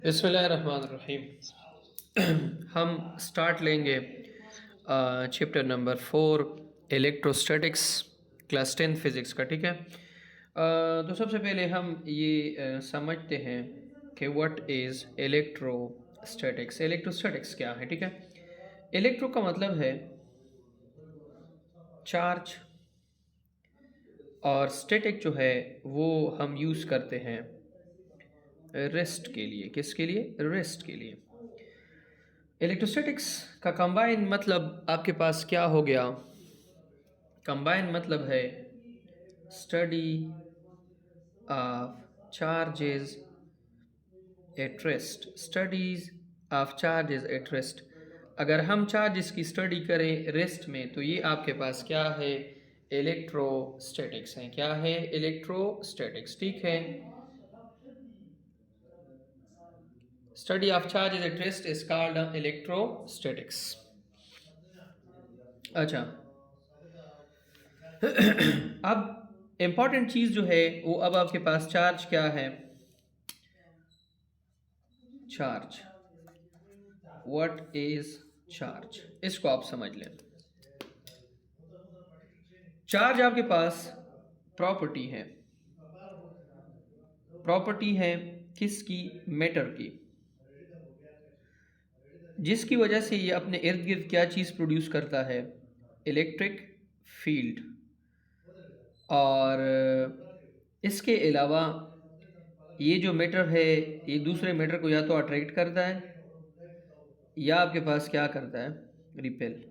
बिस्मिल्लाहिर्रहमानिर्रहीम। हम स्टार्ट लेंगे chapter number 4 electrostatics, class 10 physics का। ठीक है। तो सबसे पहले हम ये समझते हैं कि व्हाट इज़ इलेक्ट्रोस्टैटिक्स। इलेक्ट्रोस्टैटिक्स क्या है? ठीक है। इलेक्ट्रो का मतलब है चार्ज, और स्टैटिक जो है वो हम यूज़ करते हैं रेस्ट के लिए। किसके लिए? रेस्ट के लिए। इलेक्ट्रोस्टैटिक्स का कंबाइन मतलब आपके पास क्या हो गया? कंबाइन मतलब है study of charges at rest. Studies of charges at rest. अगर हम चार्जेस की स्टडी करें रेस्ट में तो ये आपके पास क्या है? इलेक्ट्रोस्टैटिक्स है। क्या है? इलेक्ट्रोस्टैटिक्स। ठीक है। Study of charges at rest is called electrostatics. अच्छा, अब इंपॉर्टेंट चीज जो है वो, अब आपके पास चार्ज क्या है? चार्ज। What is charge? इसको आप समझ लें। चार्ज आपके पास प्रॉपर्टी है। प्रॉपर्टी है किसकी? मैटर की, जिसकी वजह से ये अपने इर्द गिर्द क्या चीज प्रोड्यूस करता है? Electric field. और इसके अलावा ये जो मैटर है ये दूसरे मैटर को या तो अट्रैक्ट करता है या आपके पास क्या करता है? रिपेल।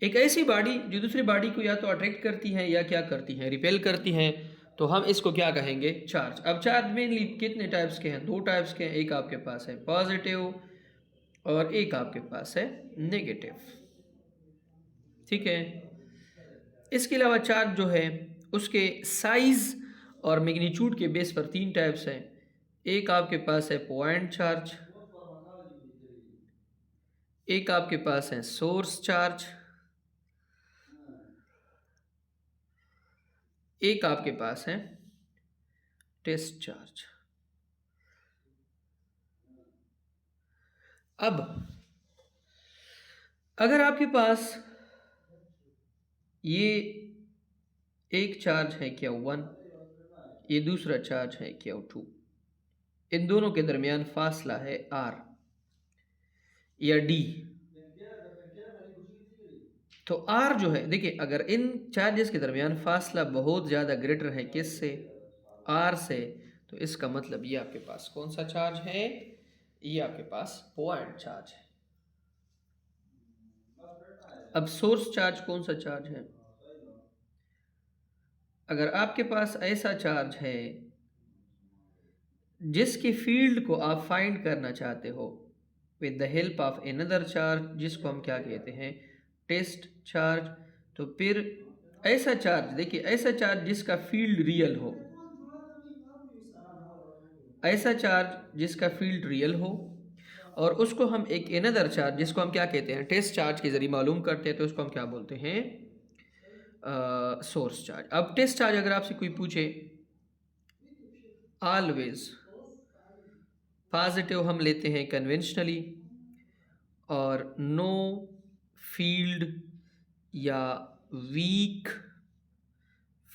एक ऐसी बॉडी जो दूसरी बॉडी को या तो अट्रैक्ट करती है या क्या करती है? रिपेल करती है। तो हम इसको क्या कहेंगे? चार्ज। अब चार्ज मेनली कितने टाइप्स के हैं? दो टाइप्स के हैं। एक आपके पास है पॉजिटिव और एक आपके पास है नेगेटिव। ठीक है। इसके अलावा चार्ज जो है उसके साइज और मैग्नीट्यूड के बेस पर तीन टाइप्स हैं। एक आपके पास है पॉइंट चार्ज, एक आपके पास है सोर्स चार्ज, एक आपके पास है टेस्ट चार्ज। अब अगर आपके पास ये एक चार्ज है Q1, ये दूसरा चार्ज है Q2, इन दोनों के दरमियान फासला है R या D। तो R जो है, देखिए, अगर इन चार्जेस के दरमियान फासला बहुत ज़्यादा ग्रेटर है किससे? R से। तो इसका मतलब ये आपके पास कौन सा चार्ज है? ये आपके पास पॉइंट चार्ज है। अब सोर्स चार्ज कौन सा चार्ज है? अगर आपके पास ऐसा चार्ज है जिसकी फील्ड को आप फाइंड करना चाहते हो with the help of another charge, जिसको हम क्या कहते हैं? Test charge. तो फिर ऐसा चार्ज, देखिए, ऐसा चार्ज जिसका फील्ड रियल हो, ऐसा चार्ज जिसका फील्ड रियल हो, और उसको हम एक अनदर चार्ज जिसको हम क्या कहते हैं? टेस्ट चार्ज के जरिए मालूम करते हैं, तो उसको हम क्या बोलते हैं? Source charge. अब टेस्ट चार्ज अगर आपसे कोई पूछे, ऑलवेज पॉजिटिव हम लेते हैं कन्वेंशनली, और नो फील्ड या वीक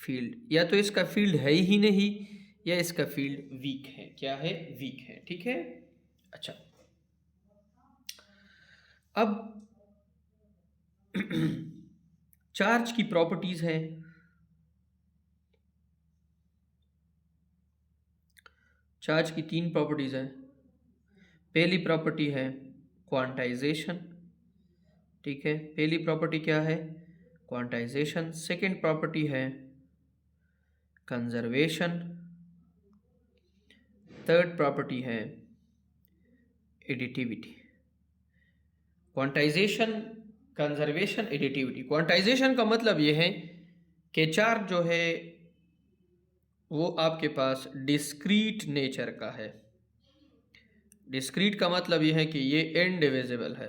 फील्ड, या तो इसका फील्ड है ही नहीं या इसका फील्ड वीक है। क्या है? वीक है। ठीक है। अच्छा, अब चार्ज की प्रॉपर्टीज है। चार्ज की तीन प्रॉपर्टीज है। पहली प्रॉपर्टी है क्वांटाइजेशन। ठीक है, पहली प्रॉपर्टी क्या है? क्वांटाइजेशन। सेकंड प्रॉपर्टी है कंजर्वेशन। थर्ड प्रॉपर्टी है additivity. Quantization, conservation, additivity. Quantization का मतलब यह है कि चार्ज जो है वो आपके पास डिस्क्रीट नेचर का है। डिस्क्रीट का मतलब यह है कि ये इनडिविजिबल है।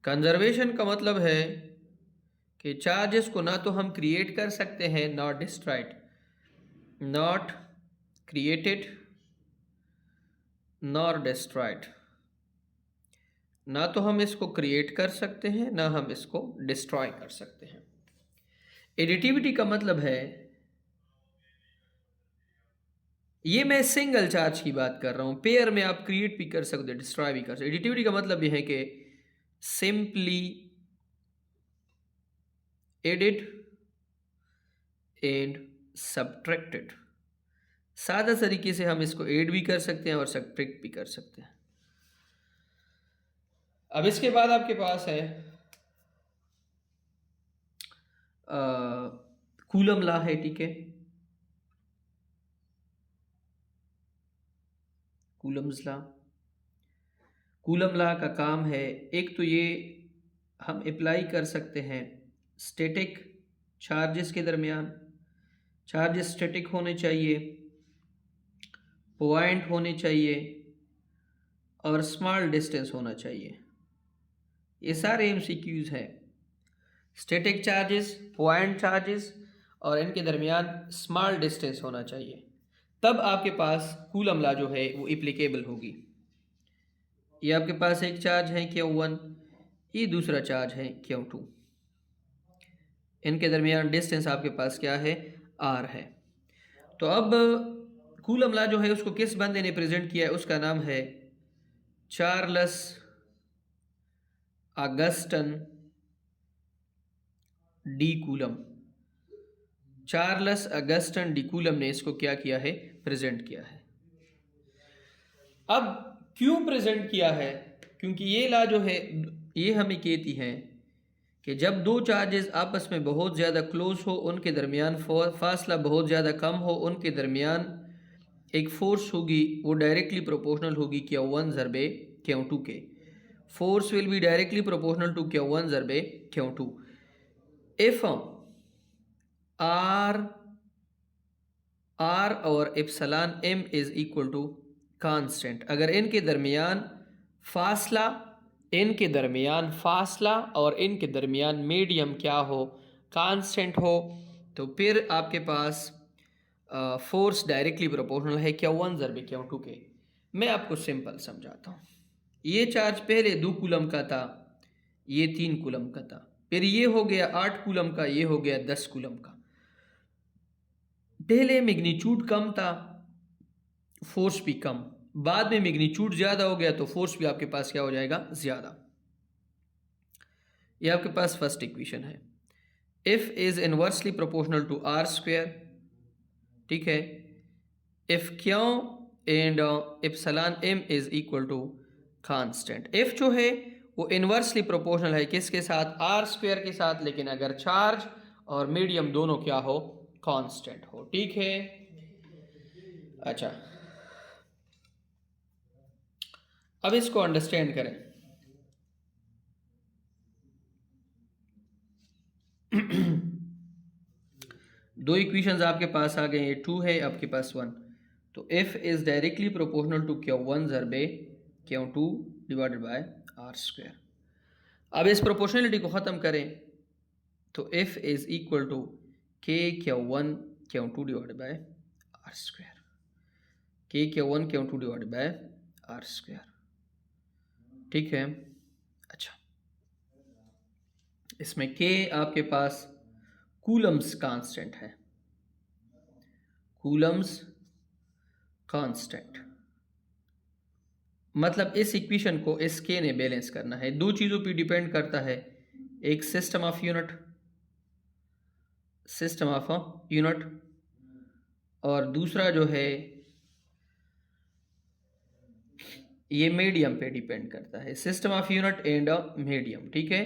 कंजर्वेशन का मतलब है कि चार्जेस को ना तो हम क्रिएट कर सकते हैं, not destroyed, not created nor destroyed. ना तो हम इसको क्रिएट कर सकते हैं ना हम इसको डिस्ट्रॉय कर सकते हैं। एडिटिविटी का मतलब है, ये मैं सिंगल चार्ज की बात कर रहा हूं, पेयर में आप क्रिएट भी कर सकते हो डिस्ट्रॉय भी कर सकते हो। एडिटिविटी का मतलब यह है कि सिंपली एडिड एंड सब्ट्रैक्टेड। सादा तरीके से हम इसको ऐड भी कर सकते हैं और सब्ट्रैक्ट भी कर सकते हैं। अब इसके बाद आपके पास है कूलम लॉ है, ठीक है। कूलम्स लॉ, कूलम लॉ का काम है, एक तो ये हम अप्लाई कर सकते हैं स्टैटिक चार्जेस के दरमियान। चार्जेस स्टैटिक होने चाहिए, पॉइंट होने चाहिए और स्मॉल डिस्टेंस होना चाहिए। ये सारे एमसीक्यूज हैं। स्टैटिक चार्जेस, पॉइंट चार्जेस और इनके दरमियान स्मॉल डिस्टेंस होना चाहिए, तब आपके पास कूलम लॉ जो है वो एप्लीकेबल होगी। ये आपके पास एक चार्ज है Q1, ये दूसरा चार्ज है Q2, इनके दरमियान डिस्टेंस आपके पास क्या है, R है। तो अब कूलम लॉ जो है उसको किस बंदे ने प्रेजेंट किया है, उसका नाम है Charles Augustan D coulomb. Charles Augustan D coulomb ने इसको क्या किया है, प्रेजेंट किया है। अब क्यों प्रेजेंट किया है, क्योंकि ये लॉ जो है ये हमें कहती है कि जब दो चार्जेस आपस में बहुत ज़्यादा क्लोज हो, उनके दरमियान फासला बहुत ज़्यादा कम हो, उनके दरमियान एक फोर्स होगी, वो डायरेक्टली प्रोपोर्शनल होगी Q1 ज़रबे Q2 के। Force will be directly proportional to Q1 ज़रबे Q2 इफ R और epsilon m is equal to constant. अगर इनके दरमियान फासला और इनके दरमियान मीडियम क्या हो, कांस्टेंट हो, तो फिर आपके पास फोर्स डायरेक्टली प्रोपोर्शनल है Q1 ज़रबे Q2 के। मैं आपको सिंपल समझाता हूँ। ये चार्ज पहले 2 कूलम का था, ये 3 कूलम का था, फिर ये हो गया 8 कूलम का, ये हो गया 10 कूलम का। पहले मैग्नीट्यूड कम था, फोर्स भी कम, बाद में मैग्नीट्यूड ज़्यादा हो गया तो फोर्स भी आपके पास क्या हो जाएगा, ज़्यादा। ये आपके पास फर्स्ट इक्वेशन है। F is inversely proportional to R square, ठीक है। If Q and epsilon m is equal to constant. F जो है वो इनवर्सली प्रोपोर्शनल है किसके साथ, आर स्क्वायर के साथ, लेकिन अगर चार्ज और मीडियम दोनों क्या हो, कांस्टेंट हो, ठीक है। अच्छा, अब इसको अंडरस्टैंड करें। दो इक्वेशंस आपके पास आ गए, ये 2 है, आपके पास 1। तो F is directly proportional to Q1 ज़रबे Q2 divided by R square. अब इस प्रोपोर्शनलिटी को ख़त्म करें तो F is equal to K Q1 Q2 divided by R square. K Q1 Q2 divided by R square, ठीक है। अच्छा, इसमें K आपके पास कूलम्स कांस्टेंट है, कूलम्स कांस्टेंट, मतलब इस इक्वेशन को इस K ने बैलेंस करना है। दो चीज़ों पे डिपेंड करता है, एक सिस्टम ऑफ यूनिट और दूसरा जो है ये मीडियम पे डिपेंड करता है। System of unit and medium, ठीक है।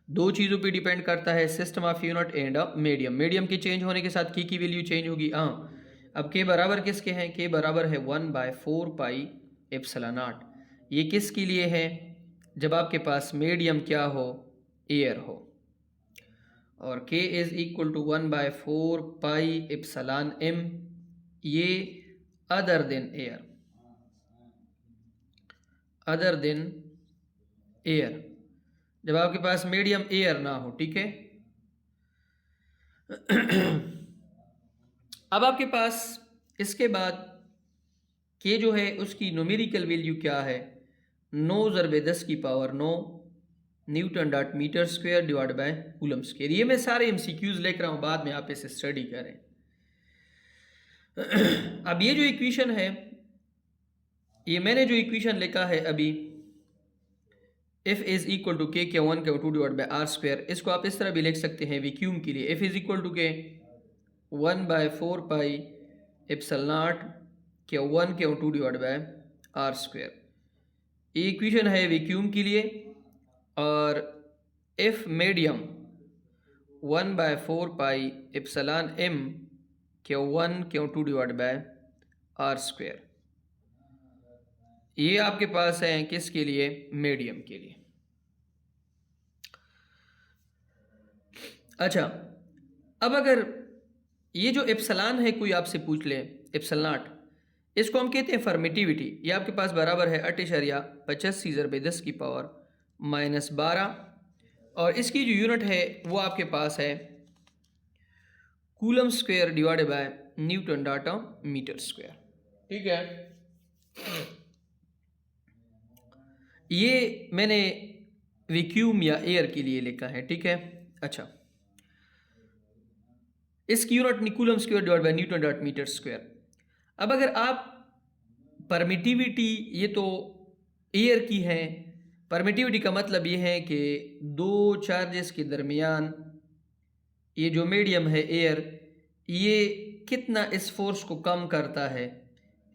दो चीज़ों पे डिपेंड करता है, system of unit and medium. Medium के चेंज होने के साथ की वैल्यू चेंज होगी। हाँ, अब K बराबर किसके हैं, K बराबर है 1/4 पाई एप्सिलॉन नॉट। ये किसके लिए है, जब आपके पास मीडियम क्या हो, एयर हो, और K is equal to 1/4 pi epsilon m, ये अदर देन एयर, जब आपके पास मीडियम एयर ना हो, ठीक है। अब आपके पास इसके बाद के जो है उसकी न्यूमेरिकल वैल्यू क्या है, 9 ज़रबे 10 की power 9 newton dot metre square divide by coulomb square. ये मैं सारे एमसीक्यूज लेकर रहा हूँ, बाद में आप इसे स्टडी करें। अब ये जो इक्वेशन है, ये मैंने जो इक्वेशन लिखा है अभी, F इज इक्वल टू के Q1 Q2 divide by R square, इसको आप इस तरह भी लिख सकते हैं वैक्यूम के लिए। F is equal to K 1/4 pi epsilon naught Q1 Q2 divide by R square. ये इक्वेशन है वैक्यूम के लिए। और F medium 1/4 pi epsilon m Q1 Q2 divide by R square. ये आपके पास है किसके लिए, मीडियम के लिए। अच्छा, अब अगर ये जो एप्सिलॉन है कोई आपसे पूछ ले, एप्सिलॉन नॉट, इसको हम कहते हैं परमिटिविटी। ये आपके पास बराबर है 8.85 ज़रबे 10 की पावर -12, और इसकी जो यूनिट है वो आपके पास है coulomb square divided by newton dot metre square. ठीक है, ये मैंने वैक्यूम या एयर के लिए लिखा है। ठीक है, अच्छा, इसकी unit coulomb square divide by newton dot metre square. अब अगर आप परमिटिविटी, ये तो एयर की है, परमिटिविटी का मतलब ये है कि दो चार्जेस के दरमियान ये जो मीडियम है एयर, ये कितना इस फोर्स को कम करता है,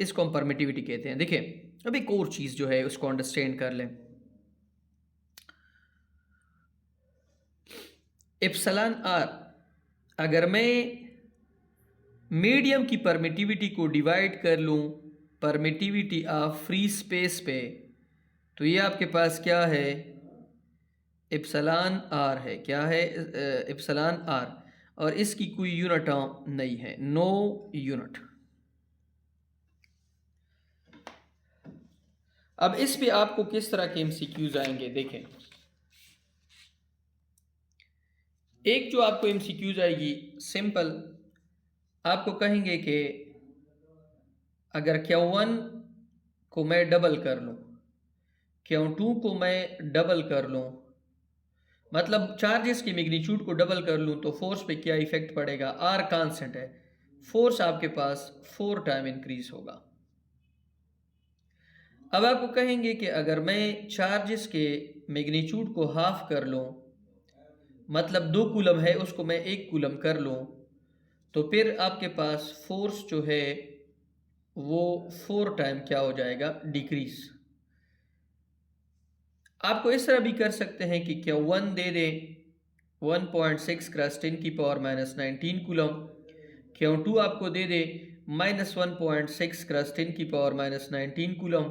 इसको हम परमिटिविटी कहते हैं। देखिए, अब एक और चीज़ जो है उसको अंडरस्टैंड कर लें। एप्सिलॉन आर, अगर मैं मीडियम की परमिटिविटी को डिवाइड कर लूँ परमिटिविटी ऑफ फ्री स्पेस पे, तो ये आपके पास क्या है, एप्सिलॉन आर है। क्या है, एप्सिलॉन आर, और इसकी कोई यूनिट नहीं है, नो यूनिट। अब इस पे आपको किस तरह के एमसीक्यूज आएंगे, देखें। एक जो आपको एमसीक्यूज आएगी सिंपल, आपको कहेंगे कि अगर Q1 को मैं डबल कर लूँ, Q2 को मैं डबल कर लूँ, मतलब चार्जेस की मैग्नीट्यूड को डबल कर लूँ, तो फोर्स पे क्या इफेक्ट पड़ेगा। आर कांस्टेंट है, फोर्स आपके पास 4 टाइम इंक्रीज होगा। अब आपको कहेंगे कि अगर मैं चार्जेस के मैग्नीट्यूड को हाफ कर लूँ, मतलब 2 कूलम है उसको मैं 1 कूलम कर लूँ, तो फिर आपके पास फोर्स जो है वो 4 टाइम क्या हो जाएगा, डिक्रीज। आपको इस तरह भी कर सकते हैं कि Q1 दे दे 1.6 क्रॉस 10 की पावर -19 कूलम, Q2 आपको दे दे -1.6 क्रॉस 10 की पावर -19 कूलम,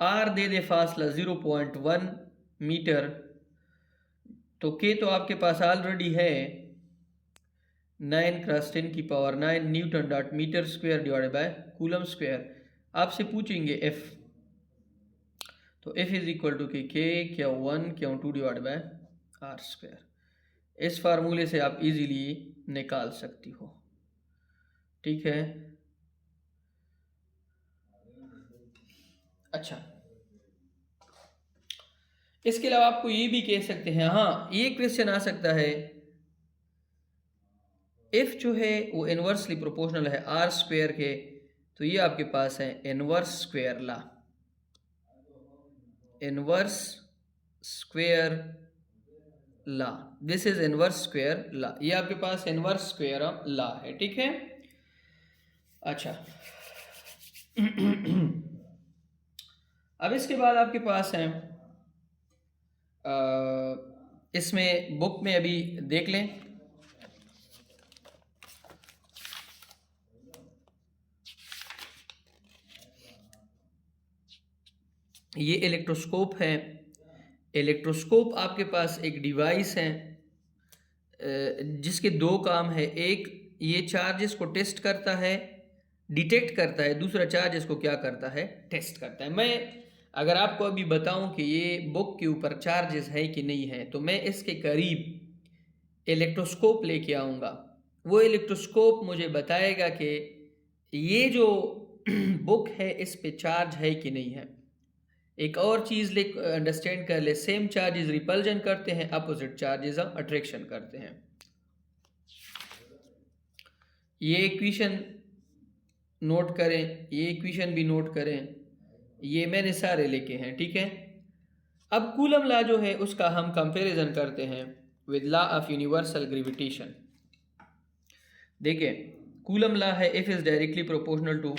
R दे दे फासला 0.1 मीटर, तो K तो आपके पास ऑलरेडी है 9 क्रॉस 10 की power 9 newton dot metre square divided by coulomb square. आपसे पूछेंगे F, तो F इज इक्वल टू के Q1 Q2 divide by R square. इस फार्मूले से आप इजीली निकाल सकती हो। ठीक है, अच्छा, इसके अलावा आपको ये भी कह सकते हैं, हाँ ये क्वेश्चन आ सकता है, F जो है वो इनवर्सली प्रोपोर्शनल है आर स्क्वायर के, तो ये आपके पास है inverse square law, inverse square law, this is inverse square law. ये आपके पास इनवर्स स्क्वायर लॉ है। ठीक है, अच्छा, अब इसके बाद आपके पास है, इसमें बुक में अभी देख लें, ये इलेक्ट्रोस्कोप है। इलेक्ट्रोस्कोप आपके पास एक डिवाइस है जिसके दो काम है, एक ये चार्जेस को टेस्ट करता है, डिटेक्ट करता है, दूसरा चार्जेस को क्या करता है, टेस्ट करता है। मैं अगर आपको अभी बताऊं कि ये बुक के ऊपर चार्जेस है कि नहीं है, तो मैं इसके करीब इलेक्ट्रोस्कोप लेके आऊँगा, वो इलेक्ट्रोस्कोप मुझे बताएगा कि ये जो बुक है, इस पे चार्ज है कि नहीं है। एक और चीज़ लिख अंडरस्टैंड कर ले, सेम चार्जेस रिपल्जन करते हैं, अपोजिट चार्जेस अट्रैक्शन करते हैं। ये इक्वेशन नोट करें, ये इक्वेशन भी नोट करें, ये मैंने सारे लिखे हैं, ठीक है। अब कूलम लॉ जो है उसका हम कंपैरिजन करते हैं with law of universal gravitation. देखिए कूलम लॉ है F is directly proportional to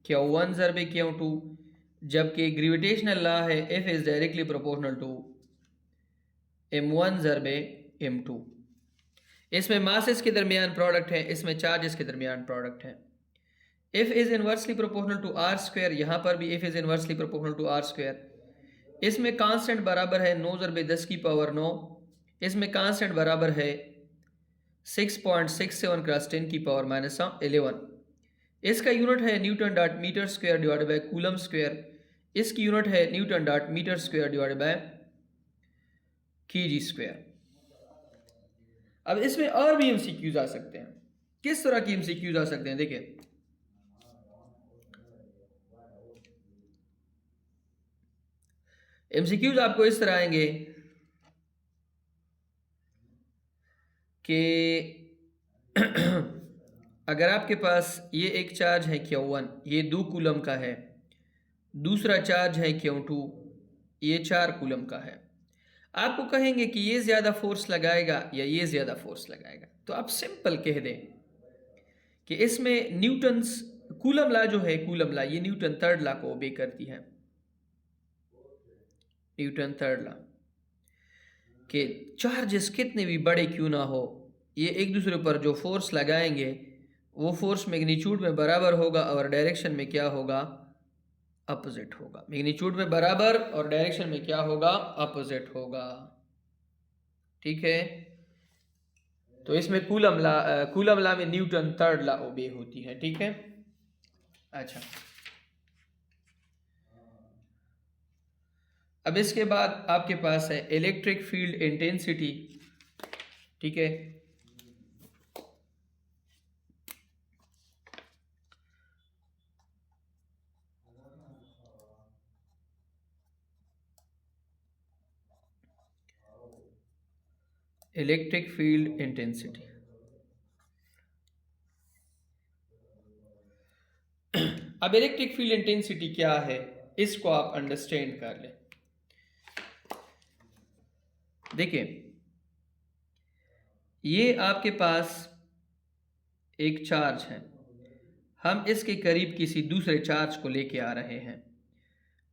Q1 ज़रबे Q2, जबकि ग्रेविटेशनल लॉ है F is directly proportional to M1 ज़रबे M2। इसमें मासेस के दरमियान प्रोडक्ट है, इसमें चार्जेस के दरमियान प्रोडक्ट है। F is inversely proportional to R square, यहाँ पर भी F is inversely proportional to R square. इसमें कांस्टेंट बराबर है 9 ज़रबे 10 की पावर 9, इसमें कांस्टेंट बराबर है 6.67 क्रॉस 10 की पावर -11। इसका यूनिट है newton dot metre square divided by coulomb square, इसकी यूनिट है newton dot metre square divided by KG square. अब इसमें और भी एमसीक्यूज आ सकते हैं। किस तरह की एमसीक्यूज आ सकते हैं, देखिए एमसीक्यूज आपको इस तरह आएंगे कि अगर आपके पास ये एक चार्ज है Q1, ये 2 कूलम का है, दूसरा चार्ज है Q2, ये 4 कूलम का है। आपको कहेंगे कि ये ज़्यादा फोर्स लगाएगा या ये ज़्यादा फोर्स लगाएगा, तो आप सिंपल कह दें कि इसमें न्यूटन्स कूलम लॉ जो है, कूलम लॉ ये न्यूटन थर्ड लॉ को ओबे करती है। न्यूटन थर्ड लॉ कि चार्जेस कितने भी बड़े क्यों ना हो, ये एक दूसरे पर जो फोर्स लगाएंगे वो फोर्स मैग्नीट्यूड में बराबर होगा और डायरेक्शन में क्या होगा, अपोजिट होगा। मैग्नीट्यूड में बराबर और डायरेक्शन में क्या होगा, अपोजिट होगा, ठीक है। तो इसमें कूलम लॉ में न्यूटन थर्ड लॉ ओबे होती है, ठीक है। अच्छा, अब इसके बाद आपके पास है इलेक्ट्रिक फील्ड इंटेंसिटी, ठीक है। इलेक्ट्रिक फील्ड इंटेंसिटी, अब इलेक्ट्रिक फील्ड इंटेंसिटी क्या है इसको आप अंडरस्टैंड कर लें। देखिए ये आपके पास एक चार्ज है, हम इसके करीब किसी दूसरे चार्ज को लेके आ रहे हैं,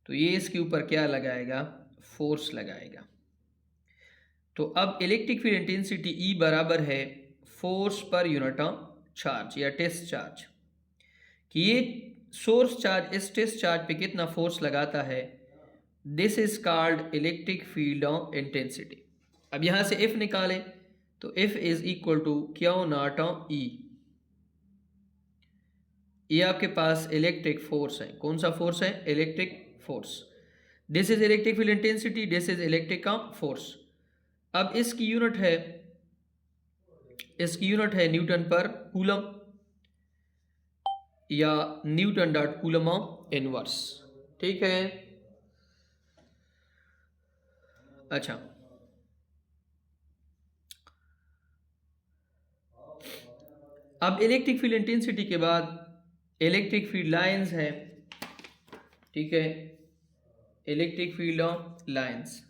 तो ये इसके ऊपर क्या लगाएगा, फोर्स लगाएगा। तो अब इलेक्ट्रिक फील्ड इंटेंसिटी E बराबर है फोर्स पर यूनिट चार्ज या टेस्ट चार्ज, कि ये सोर्स चार्ज इस टेस्ट चार्ज पे कितना फोर्स लगाता है, this is called electric field intensity. अब यहां से इफ निकालें तो if is equal to q naught e, ये आपके पास इलेक्ट्रिक फोर्स है। कौन सा फोर्स है, electric force. This is electric field intensity, this is electric force. अब इसकी यूनिट है न्यूटन पर कूलम या न्यूटन डॉट कूलम इनवर्स, ठीक है। अच्छा, अब इलेक्ट्रिक फील्ड इंटेंसिटी के बाद इलेक्ट्रिक फील्ड लाइंस है, ठीक है। Electric field lines,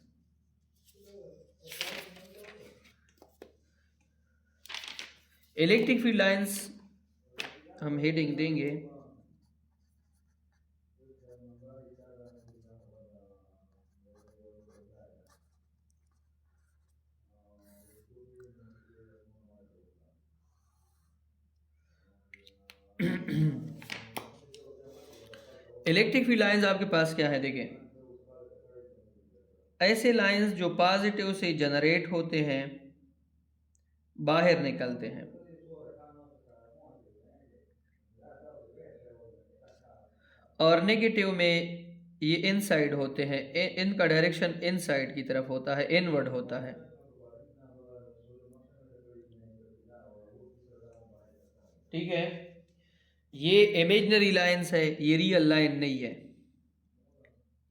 electric field lines हम हेडिंग देंगे इलेक्ट्रिक फील्ड लाइंस आपके पास क्या है, देखिए ऐसे लाइंस जो पॉजिटिव से जनरेट होते हैं बाहर निकलते हैं, और नेगेटिव में ये इनसाइड होते हैं, इनका डायरेक्शन इनसाइड की तरफ होता है, इनवर्ड होता है, ठीक है। ये इमेजिनरी लाइन्स है, ये रियल लाइन नहीं है,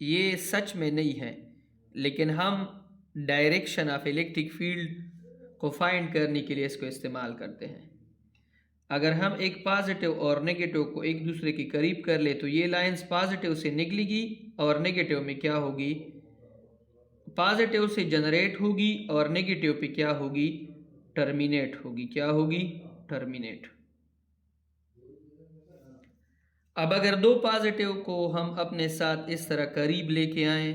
ये सच में नहीं है, लेकिन हम डायरेक्शन ऑफ इलेक्ट्रिक फील्ड को फाइंड करने के लिए इसको इस्तेमाल करते हैं। अगर हम एक पॉजिटिव और नेगेटिव को एक दूसरे के करीब कर ले तो ये लाइंस पॉजिटिव से निकलेगी और नेगेटिव में क्या होगी, पॉजिटिव से जनरेट होगी और नेगेटिव पे क्या होगी, टर्मिनेट होगी। क्या होगी, टर्मिनेट। अब अगर दो पॉजिटिव को हम अपने साथ इस तरह करीब लेके आए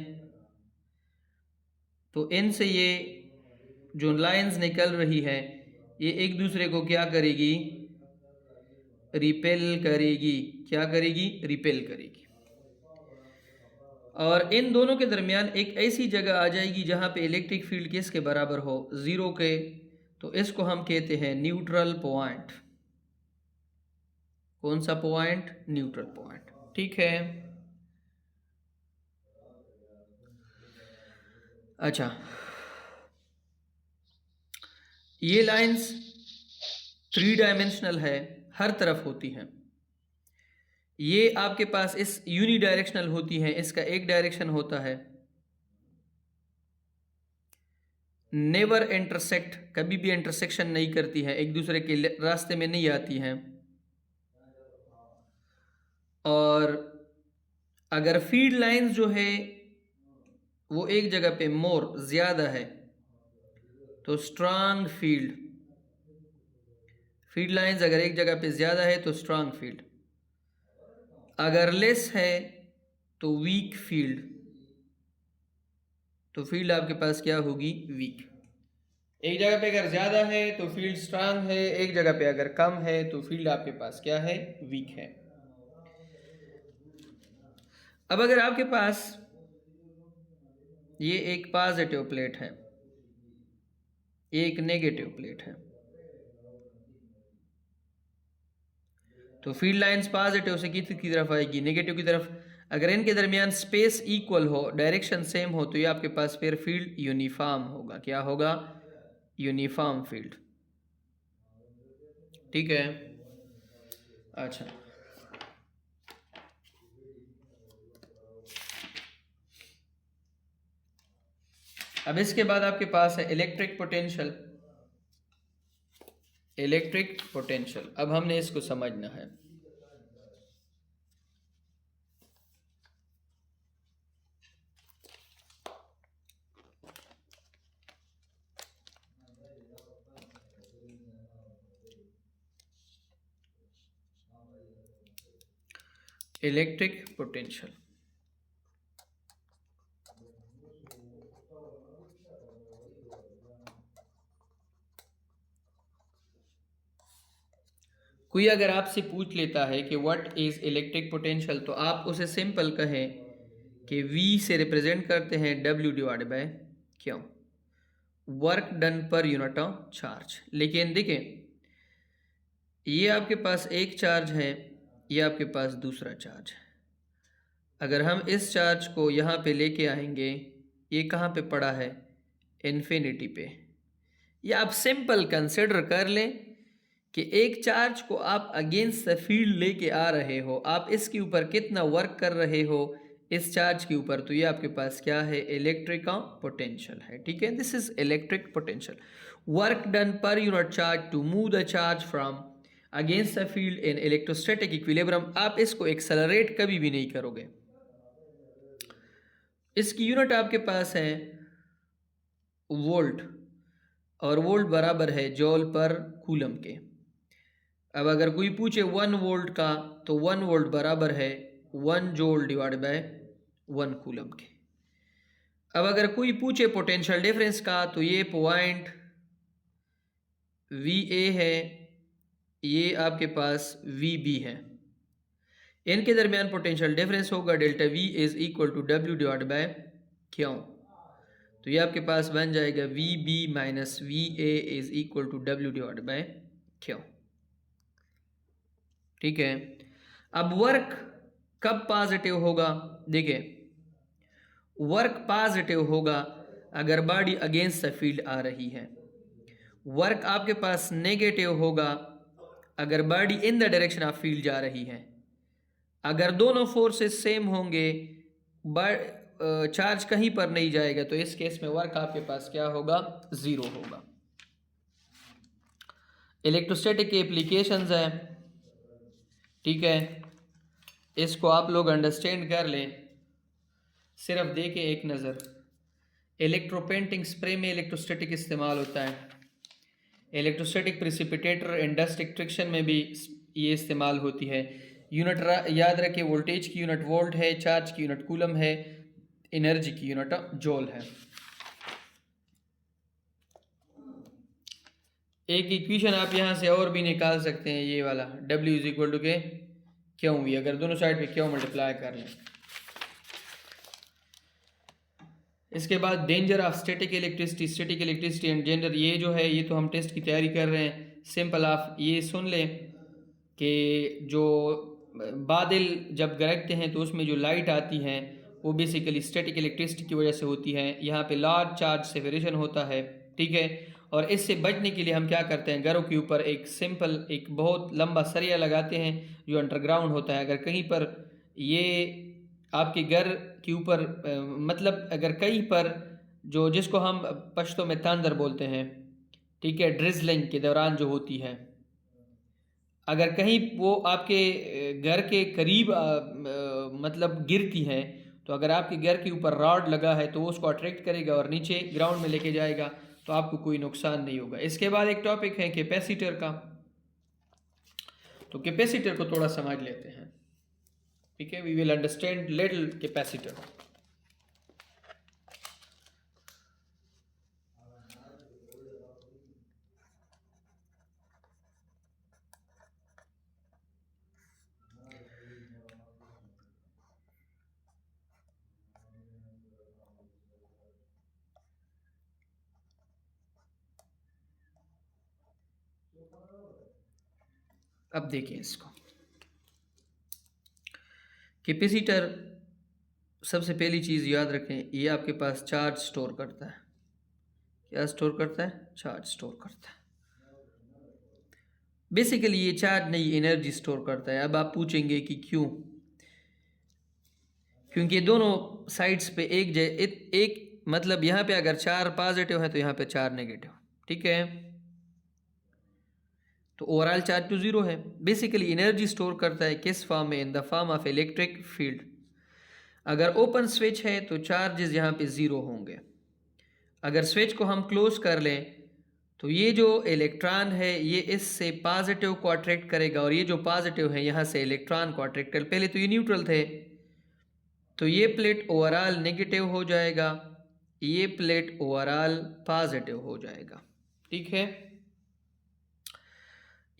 तो इनसे ये जो लाइंस निकल रही है ये एक दूसरे को क्या करेगी, रिपेल करेगी। क्या करेगी, रिपेल करेगी। और इन दोनों के दरमियान एक ऐसी जगह आ जाएगी जहां पे इलेक्ट्रिक फील्ड किसके बराबर हो, जीरो के। तो इसको हम कहते हैं न्यूट्रल पॉइंट। कौन सा पॉइंट, न्यूट्रल पॉइंट। ठीक है। अच्छा, ये लाइंस 3 डायमेंशनल है, हर तरफ होती हैं। ये आपके पास इस यूनी डायरेक्शनल होती हैं, इसका एक डायरेक्शन होता है। नेवर इंटरसेक्ट, कभी भी इंटरसेक्शन नहीं करती है, एक दूसरे के रास्ते में नहीं आती हैं। और अगर फील्ड लाइंस जो है वो एक जगह पे मोर ज्यादा है तो स्ट्रांग फील्ड, फील्ड लाइंस अगर एक जगह पे ज्यादा है तो स्ट्रांग फील्ड, अगर लेस है तो वीक फील्ड। तो फील्ड आपके पास क्या होगी, वीक। एक जगह पे अगर ज्यादा है तो फील्ड स्ट्रांग है, एक जगह पे अगर कम है तो फील्ड आपके पास क्या है, वीक है। अब अगर आपके पास ये एक पॉजिटिव प्लेट है, एक नेगेटिव प्लेट है, तो फील्ड लाइंस पॉजिटिव से किसकी तरफ आएगी, नेगेटिव की तरफ। अगर इनके दरमियान स्पेस इक्वल हो, डायरेक्शन सेम हो, तो ये आपके पास फिर फील्ड यूनिफॉर्म होगा। क्या होगा, यूनिफॉर्म फील्ड। ठीक है। अच्छा, अब इसके बाद आपके पास है इलेक्ट्रिक पोटेंशियल। इलेक्ट्रिक पोटेंशियल, अब हमने इसको समझना है। इलेक्ट्रिक पोटेंशियल, कोई अगर आपसे पूछ लेता है कि व्हाट इज इलेक्ट्रिक पोटेंशियल, तो आप उसे सिंपल कहें कि V से रिप्रेजेंट करते हैं W डिवाइड बाय क्यों, work done per unit of charge. लेकिन देखें, ये आपके पास एक चार्ज है, ये आपके पास दूसरा चार्ज है। अगर हम इस चार्ज को यहाँ पे लेके आएंगे, ये कहाँ पे पड़ा है, इन्फिनिटी पे। या आप सिंपल कंसिडर कर लें कि एक चार्ज को आप अगेंस्ट द फील्ड लेके आ रहे हो, आप इसके ऊपर कितना वर्क कर रहे हो इस चार्ज के ऊपर, तो ये आपके पास क्या है, इलेक्ट्रिक पोटेंशियल है। ठीक है, this is electric potential, work done per unit charge to move the charge from against the field in electrostatic equilibrium. आप इसको एक्सेलरेट कभी भी नहीं करोगे। इसकी यूनिट आपके पास है वोल्ट, और वोल्ट बराबर है जॉल पर कूलम के। अब अगर कोई पूछे 1 वोल्ट का, तो 1 वोल्ट बराबर है 1 जॉल डिवाइड बाय 1 कूलम के। अब अगर कोई पूछे पोटेंशियल डिफरेंस का, तो ये पॉइंट VA है, ये आपके पास VB है। इनके दरमियान पोटेंशियल डिफरेंस होगा delta V is equal to W divide by Q. तो ये आपके पास बन जाएगा VB minus VA is equal to W divide by Q. ठीक है। अब वर्क कब पॉजिटिव होगा, देखिए वर्क पॉजिटिव होगा अगर बॉडी अगेंस्ट द फील्ड आ रही है। वर्क आपके पास नेगेटिव होगा अगर body in the direction of field जा रही है। अगर दोनों फोर्सेस सेम होंगे, चार्ज कहीं पर नहीं जाएगा, तो इस केस में वर्क आपके पास क्या होगा, ज़ीरो होगा। इलेक्ट्रोस्टैटिक के एप्लीकेशंस हैं, ठीक है, इसको आप लोग अंडरस्टैंड कर लें, सिर्फ देखें एक नज़र। इलेक्ट्रोपेंटिंग स्प्रे में इलेक्ट्रोस्टैटिक इस्तेमाल होता है, इलेक्ट्रोस्टैटिक प्रिसिपिटेटर एंड डस्ट एक्सट्रैक्शन में भी ये इस्तेमाल होती है। यूनिट याद रखें, वोल्टेज की यूनिट वोल्ट है, चार्ज की यूनिट कूलम है, एनर्जी की यूनिट जूल है। एक इक्वेशन आप यहाँ से और भी निकाल सकते हैं, ये वाला W इज इक्वल टू के क्यू वी, अगर दोनों साइड पे क्यू मल्टीप्लाई कर लें। इसके बाद danger of static electricity and gender, ये जो है ये तो हम टेस्ट की तैयारी कर रहे हैं। सिंपल आप ये सुन लें कि जो बादल जब गरजते हैं तो उसमें जो लाइट आती है वो बेसिकली स्टैटिक इलेक्ट्रिसिटी की वजह से होती है। यहाँ पे लार्ज चार्ज सेपरेशन होता है, ठीक है, और इससे बचने के लिए हम क्या करते हैं, घरों के ऊपर एक सिंपल एक बहुत लंबा सरिया लगाते हैं जो अंडरग्राउंड होता है। अगर कहीं पर ये आपके घर के ऊपर मतलब अगर कहीं पर जो जिसको हम पश्तो में तांदर बोलते हैं, ठीक है, ड्रिजलिंग के दौरान जो होती है, अगर कहीं वो आपके घर के करीब मतलब गिरती है, तो अगर आपके घर के ऊपर रॉड लगा है तो वो उसको अट्रैक्ट करेगा और नीचे ग्राउंड में लेके जाएगा, तो आपको कोई नुकसान नहीं होगा। इसके बाद एक टॉपिक है कैपेसिटर का, तो कैपेसिटर को थोड़ा समझ लेते हैं, ठीक है, we will understand little capacitor. अब देखिए इसको, कैपेसिटर सबसे पहली चीज़ याद रखें, ये आपके पास चार्ज स्टोर करता है। क्या स्टोर करता है? चार्ज स्टोर करता है। बेसिकली ये चार्ज नहीं, एनर्जी स्टोर करता है। अब आप पूछेंगे कि क्यों? क्योंकि दोनों साइड्स पे एक मतलब यहाँ पे अगर चार पॉजिटिव है तो यहाँ पे चार नेगेटिव, ठीक है, तो ओवरऑल चार्ज तो ज़ीरो है। बेसिकली एनर्जी स्टोर करता है किस फॉर्म में? In the form of electric field. अगर ओपन स्विच है तो चार्जेस यहाँ पे ज़ीरो होंगे। अगर स्विच को हम क्लोज कर लें तो ये जो इलेक्ट्रॉन है ये इससे पॉजिटिव को अट्रैक्ट करेगा, और ये जो पॉजिटिव है यहाँ से इलेक्ट्रॉन को अट्रैक्ट कर, पहले तो ये न्यूट्रल थे, तो ये प्लेट ओवरऑल नेगेटिव हो जाएगा, ये प्लेट ओवरऑल पॉजिटिव हो जाएगा, ठीक है।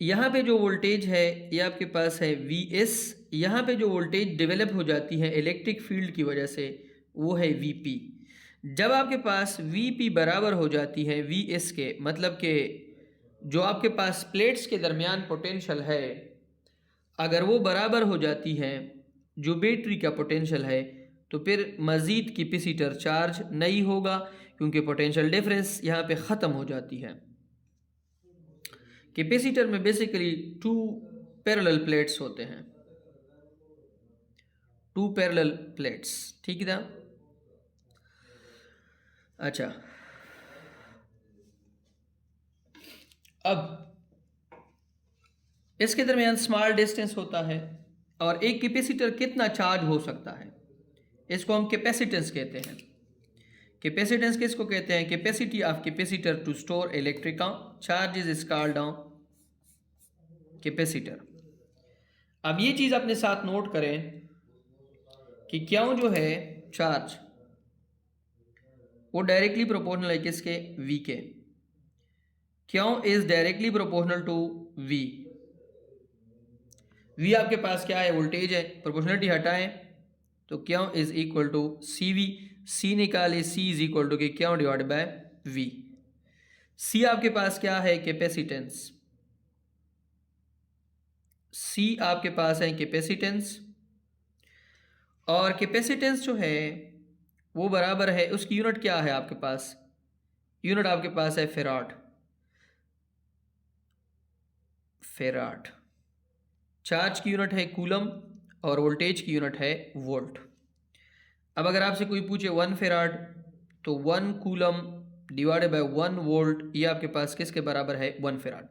यहाँ पे जो वोल्टेज है ये आपके पास है Vs, यहाँ पे जो वोल्टेज डेवलप हो जाती है इलेक्ट्रिक फील्ड की वजह से वो है Vp। जब आपके पास Vp बराबर हो जाती है Vs के, मतलब कि जो आपके पास प्लेट्स के दरमियान पोटेंशियल है, अगर वो बराबर हो जाती है जो बैटरी का पोटेंशियल है, तो फिर मज़ीद कैपेसिटर चार्ज नहीं होगा, क्योंकि पोटेंशियल डिफरेंस यहाँ पे ख़त्म हो जाती है। कैपेसिटर में बेसिकली टू पैरेलल प्लेट्स होते हैं, टू पैरेलल प्लेट्स, ठीक है ना। अच्छा, अब इसके दरमियान स्मॉल डिस्टेंस होता है, और एक कैपेसिटर कितना चार्ज हो सकता है इसको हम कैपेसिटेंस कहते हैं। कैपेसिटेंस किसको कहते हैं? Capacity of capacitor to store electrical charges is called capacitor. अब ये चीज़ अपने साथ नोट करें कि क्यों जो है चार्ज वो डायरेक्टली प्रोपोर्शनल है किसके? V के। Q is directly proportional to V? V आपके पास क्या है? वोल्टेज है। प्रोपोर्शनलिटी हटाएं तो Q is equal to CV। C निकाले, C इज इक्वल टू Q divide by V। C आपके पास क्या है? कैपेसिटेंस। C आपके पास है कैपेसिटेंस, और कैपेसिटेंस जो है वो बराबर है, उसकी यूनिट क्या है आपके पास? यूनिट आपके पास है फेराड। फेराड। चार्ज की यूनिट है कूलम और वोल्टेज की यूनिट है वोल्ट। अब अगर आपसे कोई पूछे 1 फेराड तो 1 कूलम डिवाइडेड बाय 1 वोल्ट, ये आपके पास किसके बराबर है? 1 फेराड।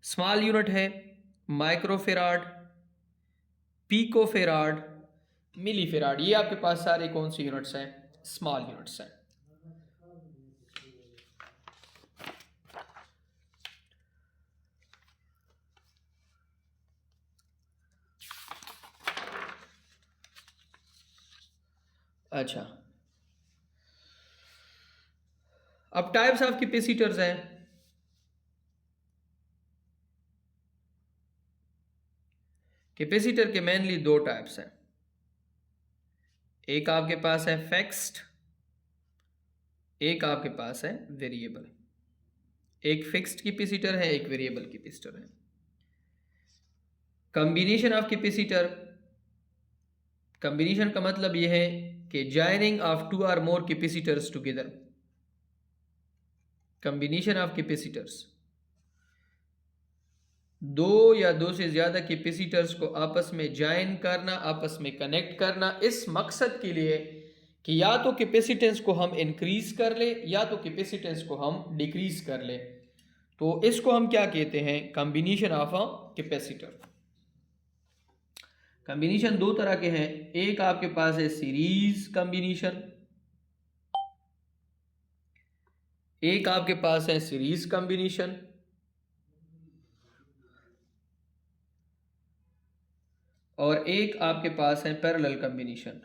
स्मॉल यूनिट है माइक्रो फेराड, पीको फेराड, मिली फेराड। ये आपके पास सारे कौन सी यूनिट्स हैं? स्मॉल यूनिट्स हैं। अच्छा, अब टाइप्स ऑफ कैपेसिटर्स हैं। कैपेसिटर के मेनली दो टाइप्स हैं। एक आपके पास है फिक्स्ड, एक आपके पास है वेरिएबल। एक फिक्स्ड कैपेसिटर है, एक वेरिएबल कैपेसिटर है। कॉम्बिनेशन ऑफ कैपेसिटर, कॉम्बिनेशन का मतलब यह है कि जॉइनिंग ऑफ 2 और more capacitors together. Combination of capacitors, दो या दो से ज्यादा कैपेसिटर्स को आपस में ज्वाइन करना, आपस में कनेक्ट करना, इस मकसद के लिए कि या तो कैपेसिटेंस को हम इंक्रीज कर ले या तो कैपेसिटेंस को हम डिक्रीज कर ले। तो इसको हम क्या कहते हैं? Combination of a capacitor. Combination दो तरह के हैं। एक आपके पास है सीरीज कॉम्बिनेशन, एक आपके पास है सीरीज कॉम्बिनेशन, और एक आपके पास है पैरेलल कॉम्बिनेशन।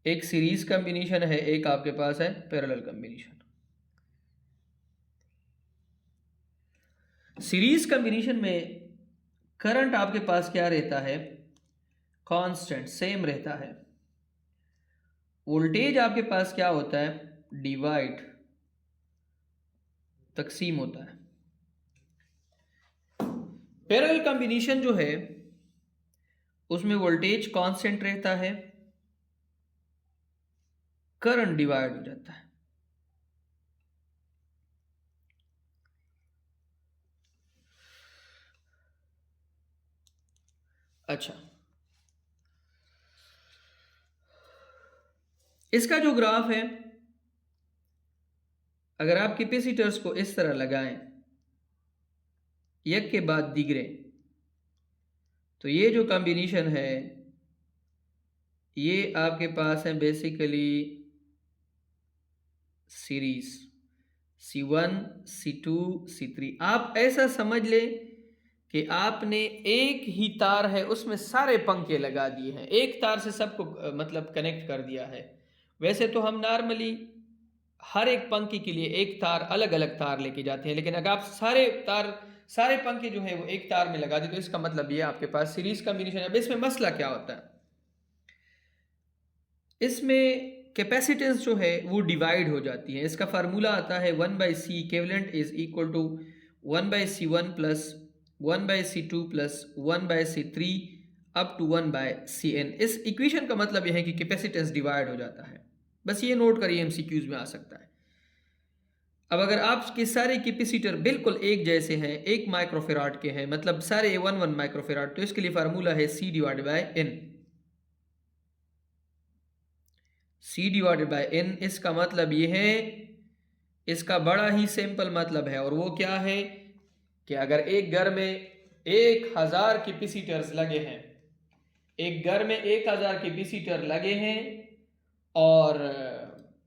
एक सीरीज कॉम्बिनेशन है, एक आपके पास है पैरेलल कॉम्बिनेशन। सीरीज कॉम्बिनेशन में करंट आपके पास क्या रहता है? कांस्टेंट, सेम रहता है। वोल्टेज आपके पास क्या होता है? डिवाइड, तकसीम होता है। पैरेलल कॉम्बिनेशन जो है उसमें वोल्टेज कांस्टेंट रहता है, करंट डिवाइड हो जाता है। अच्छा, इसका जो ग्राफ है, अगर आप कैपेसिटर्स को इस तरह लगाएं एक के बाद दिगरे, तो ये जो कॉम्बिनेशन है ये आपके पास है basically series C1, C2, C3। आप ऐसा समझ लें कि आपने एक ही तार है उसमें सारे पंखे लगा दिए हैं, एक तार से सबको मतलब कनेक्ट कर दिया है। वैसे तो हम नॉर्मली हर एक पंखे के लिए एक तार, अलग अलग तार लेके जाते हैं, लेकिन अगर आप सारे पंखे जो है वो एक तार में लगा दें तो इसका मतलब ये आपके पास सीरीज कॉम्बिनेशन है। अब इसमें मसला क्या होता है? इसमें कैपेसिटेंस जो है वो डिवाइड हो जाती है। इसका फार्मूला आता है 1/C equivalent is equal to 1/C1 plus 1/C2 plus 1/C3 up to 1/Cn। इस इक्वेशन का मतलब यह है कि कैपेसिटेंस डिवाइड हो जाता है। बस ये नोट करिए, एमसीक्यूज में आ सकता है। अब अगर आपके सारे कैपेसिटर बिल्कुल एक जैसे हैं, एक माइक्रोफेराड के हैं, मतलब सारे 1 माइक्रोफेराड, तो इसके लिए फार्मूला है C divided by N। C divided by N, इसका मतलब ये है, इसका बड़ा ही सिंपल मतलब है, और वो क्या है कि अगर एक घर में 1000 कैपेसिटर्स लगे हैं, एक घर में 1000 कैपेसिटर लगे हैं, और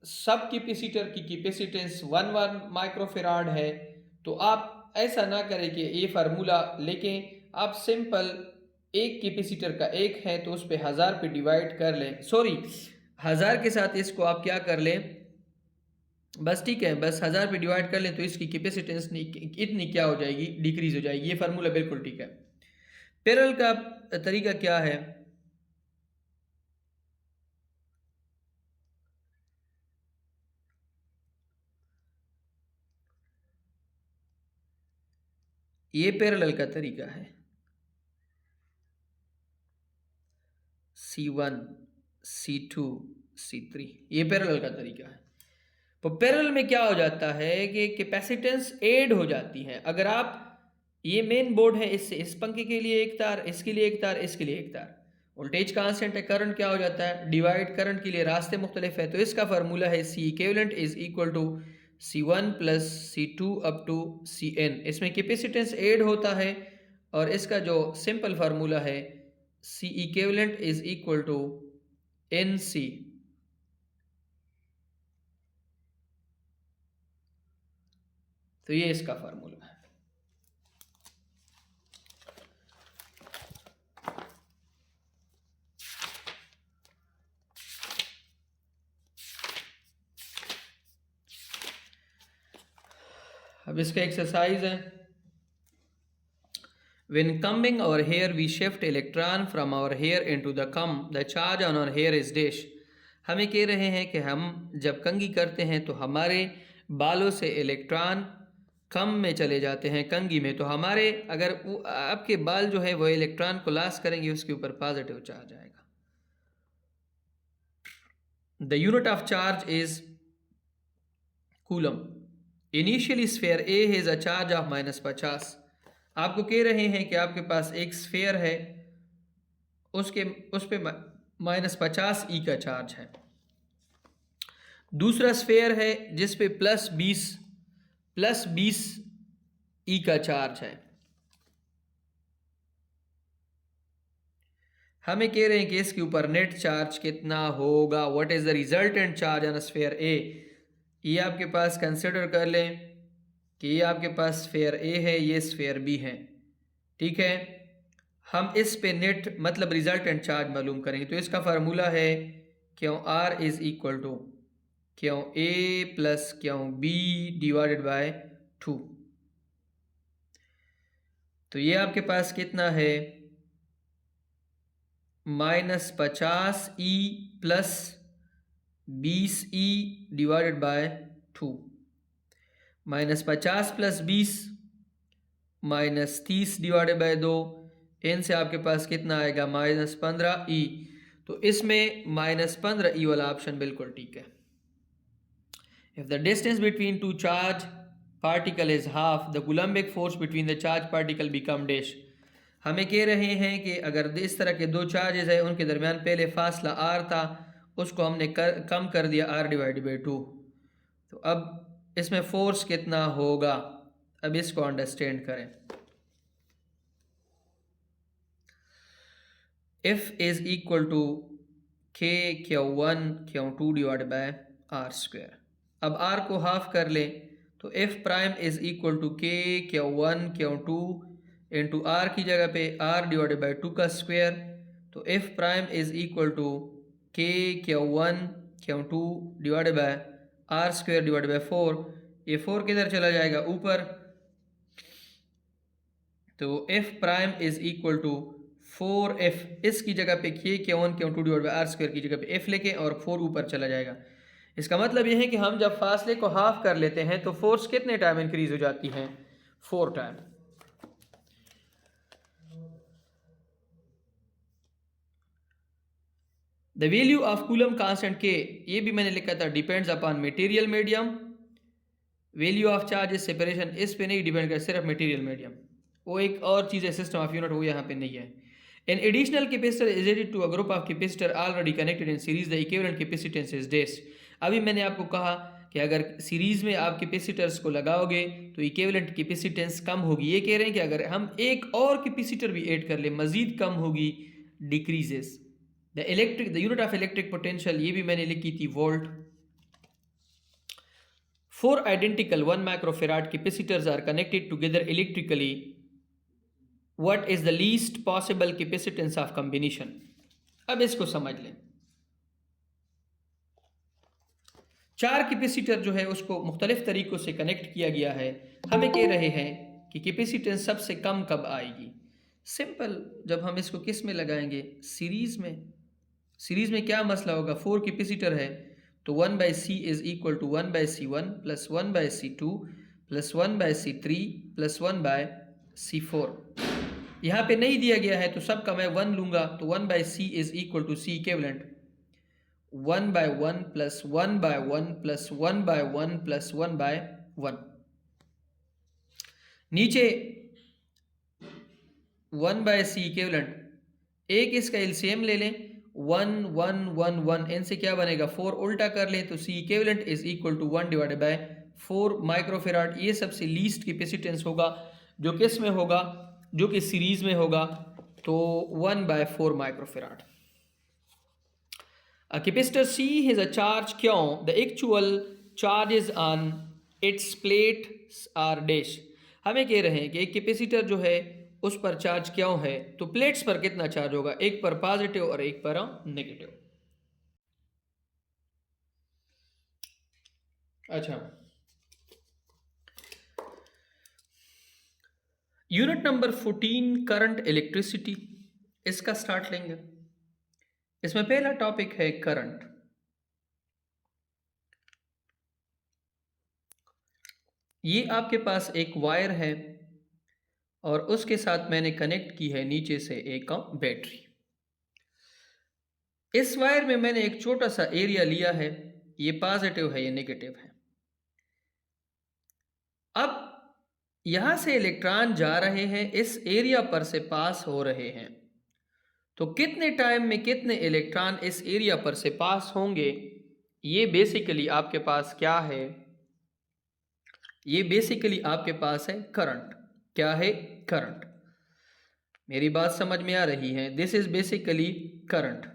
सब कैपेसिटर की कैपेसिटेंस 1 माइक्रोफेराड है, तो आप ऐसा ना करें कि ये फार्मूला लेके आप सिंपल एक कैपेसिटर का एक है तो उस पर 1000 पे डिवाइड कर लें, सॉरी 1000 के साथ इसको आप क्या कर लें, बस ठीक है, बस 1000 पे डिवाइड कर लें तो इसकी कैपेसिटेंस इतनी क्या हो जाएगी? डिक्रीज हो जाएगी। ये फार्मूला बिल्कुल ठीक है। पैरेलल का तरीका क्या है? ये पैरेलल का तरीका है। C1, C2, C3। ये पैरेलल का तरीका है। तो पैरेलल में क्या हो जाता है कि कैपेसिटेंस ऐड हो जाती है। अगर आप, ये मेन बोर्ड है, इससे इस पंखे के लिए एक तार, इसके लिए एक तार, इसके लिए एक तार, वोल्टेज कांस्टेंट है, करंट क्या हो जाता है डिवाइड, करंट के लिए रास्ते मुख्तलिफ है, तो इसका फार्मूला है C equivalent is equal to C1 plus C2 up to Cn। इसमें कैपेसिटेंस ऐड होता है और इसका जो सिंपल फार्मूला है C equivalent is equal to NC। तो ये इसका फार्मूला है। अब इसका एक्सरसाइज है, when combing our hair we shift electron from our hair into the comb, the charge on our hair is dash। हमें कह रहे हैं कि हम जब कंघी करते हैं तो हमारे बालों से इलेक्ट्रॉन कम में चले जाते हैं कंघी में, तो हमारे अगर आपके बाल जो है वो इलेक्ट्रॉन को लॉस करेंगे, उसके ऊपर पॉजिटिव चार्ज आएगा। The unit of charge is coulomb. Initially sphere A has a charge of -50। आपको कह रहे हैं कि आपके पास एक स्फीयर है, उस पे -50 ई का चार्ज है। दूसरा स्फीयर है जिस पे +20 ई का चार्ज है। हमें कह रहे हैं कि इसके ऊपर नेट चार्ज कितना होगा, what is the resultant charge on sphere A. ये आपके पास कंसिडर कर लें कि ये आपके पास स्फीयर ए है, ये स्फीयर बी है, ठीक है। हम इस पे नेट मतलब रिजल्टेंट चार्ज मालूम करेंगे, तो इसका फार्मूला है क्यों R इज इक्वल टू क्यों A प्लस क्यों B डिवाइडेड बाय 2। तो ये आपके पास कितना है -50 E plus 20 E divided by 2। -50 plus 20 -30 divided by 2, इन से आपके पास कितना आएगा -15 E। तो इसमें -15 E वाला ऑप्शन बिल्कुल ठीक है। If the distance between two charge particle is half, the Coulombic force between the charge particle become dash. हमें कह रहे हैं कि अगर इस तरह के दो चार्जेस है, उनके दरमियान पहले फासला R था, उसको हमने कम कर दिया R डिवाइडेड बाई 2। तो अब इसमें फोर्स कितना होगा, अब इसको अंडरस्टैंड करें। F is equal to K Q1 Q2 divide by R²। अब R को हाफ कर लें तो F prime is equal to K Q1 Q2 into R की जगह पे R डिवाइडेड बाई 2 का स्क्वायर। तो F prime is equal to K Q1 Q2 divided by R² divided by 4। ये 4 किधर चला जाएगा ऊपर, तो F prime is equal to 4F, इसकी जगह पे K Q1 Q2 divided by R² की जगह पे F लेके और 4 ऊपर चला जाएगा। इसका मतलब यह है कि हम जब फासले को हाफ कर लेते हैं तो फोर्स कितने टाइम इंक्रीज हो जाती है, 4 time. The value of coulomb constant K, ये भी मैंने लिखा था, depends upon material medium. Value of charge separation इस पे नहीं डिपेंड करता, सिर्फ मटेरियल मीडियम। वो एक और चीज़ है सिस्टम ऑफ यूनिट, वो यहाँ पे नहीं है। An additional capacitor is added to a group of capacitor already connected in series, the equivalent capacitance is dash. अभी मैंने आपको कहा कि अगर सीरीज में आप कैपेसिटर्स को लगाओगे तो इक्विवेलेंट कैपेसिटेंस कम होगी। ये कह रहे हैं कि अगर हम एक और कैपेसिटर भी ऐड कर ले मजीद कम होगी, decreases. The unit of electric potential, ये भी मैंने लिखी थी volt. 4 identical 1 microfarad capacitors are connected together electrically. What is the least possible capacitance of combination? अब इसको समझ लें। 4 कैपेसिटर जो है उसको मुख्तलिफ तरीक़ों से कनेक्ट किया गया है। हमें कह रहे हैं कि कैपेसिटेंस सबसे कम कब आएगी। सिंपल, जब हम इसको किस में लगाएंगे, सीरीज़ में। सीरीज़ में क्या मसला होगा, 4 कैपेसिटर है तो 1/C is equal to 1/C1 plus 1/C2 plus 1/C3 plus 1/C4। यहाँ पे नहीं दिया गया है तो सब का मैं 1 लूँगा, तो 1/C is equal to C equivalent 1/1 plus 1/1 plus 1/1 plus 1/1। नीचे 1/c इक्विवेलेंट एक इसका एलसीएम ले लें 1 1 1 1 इनसे क्या बनेगा 4 उल्टा कर लें तो c equivalent is equal to 1 divided by 4 microfarad. ये सबसे लीस्ट कैपेसिटेंस होगा जो किस में होगा, जो कि सीरीज में होगा, तो 1/4 microfarad. A capacitor C has a charge Q. The actual charges on its plates are dash. हमें कह रहे हैं कि एक कैपेसिटर जो है उस पर चार्ज क्यों है, तो प्लेट्स पर कितना चार्ज होगा, एक पर पॉजिटिव और एक पर नेगेटिव। अच्छा, यूनिट नंबर 14 करंट इलेक्ट्रिसिटी, इसका स्टार्ट लेंगे। इसमें पहला टॉपिक है करंट। ये आपके पास एक वायर है और उसके साथ मैंने कनेक्ट की है नीचे से एक बैटरी। इस वायर में मैंने एक छोटा सा एरिया लिया है, ये पॉजिटिव है, ये नेगेटिव है। अब यहां से इलेक्ट्रॉन जा रहे हैं, इस एरिया पर से पास हो रहे हैं, तो कितने टाइम में कितने इलेक्ट्रॉन इस एरिया पर से पास होंगे, ये बेसिकली आपके पास क्या है, ये बेसिकली आपके पास है करंट। क्या है? करंट। मेरी बात समझ में आ रही है? This is basically current.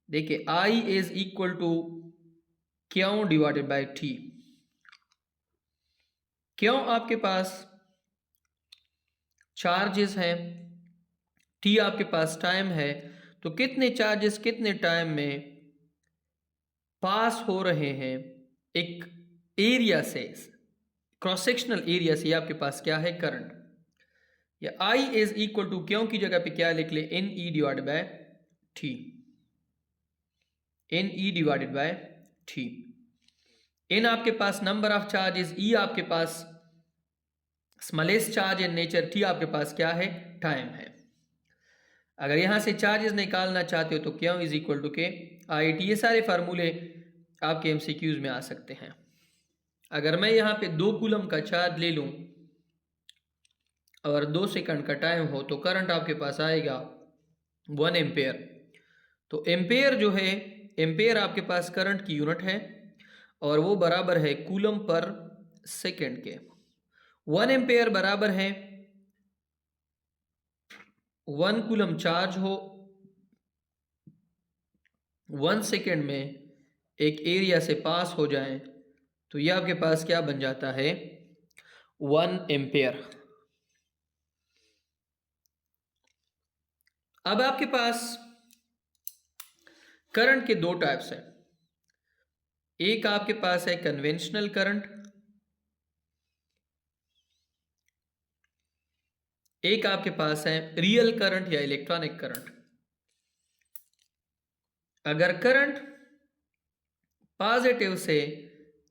देखिए I इज इक्वल टू क्यों डिवाइडेड बाय T। क्यों आपके पास चार्जेस हैं, T आपके पास टाइम है, तो कितने चार्जेस कितने टाइम में पास हो रहे हैं एक एरिया से, क्रॉस सेक्शनल एरिया से, आपके पास क्या है? करंट। या I इज इक्वल टू क्यों की जगह पे क्या लिख ले, n e divided by T। N e divided by T। N आपके पास नंबर ऑफ चार्जेस, ई आपके पास smallest charge in nature, T आपके पास क्या है? टाइम है। अगर यहां से चार्जेस निकालना चाहते हो तो क्यों इज इक्वल टू के आई टी। ये सारे फार्मूले आपके एमसीक्यूज में आ सकते हैं। अगर मैं यहाँ पे 2 कूलम का चार्ज ले लूँ और 2 सेकंड का टाइम हो तो करंट आपके पास आएगा 1 एम्पेयर। तो एम्पेयर जो है, एम्पेयर आपके पास करंट की यूनिट है और वो बराबर है कूलम पर सेकंड के। 1 एम्पेयर बराबर है 1 कूलम चार्ज हो 1 सेकेंड में एक एरिया से पास हो जाए, तो यह आपके पास क्या बन जाता है? 1 एम्पेयर। अब आपके पास करंट के 2 टाइप्स हैं। एक आपके पास है कन्वेंशनल करंट, एक आपके पास है रियल करंट या इलेक्ट्रॉनिक करंट। अगर करंट पॉजिटिव से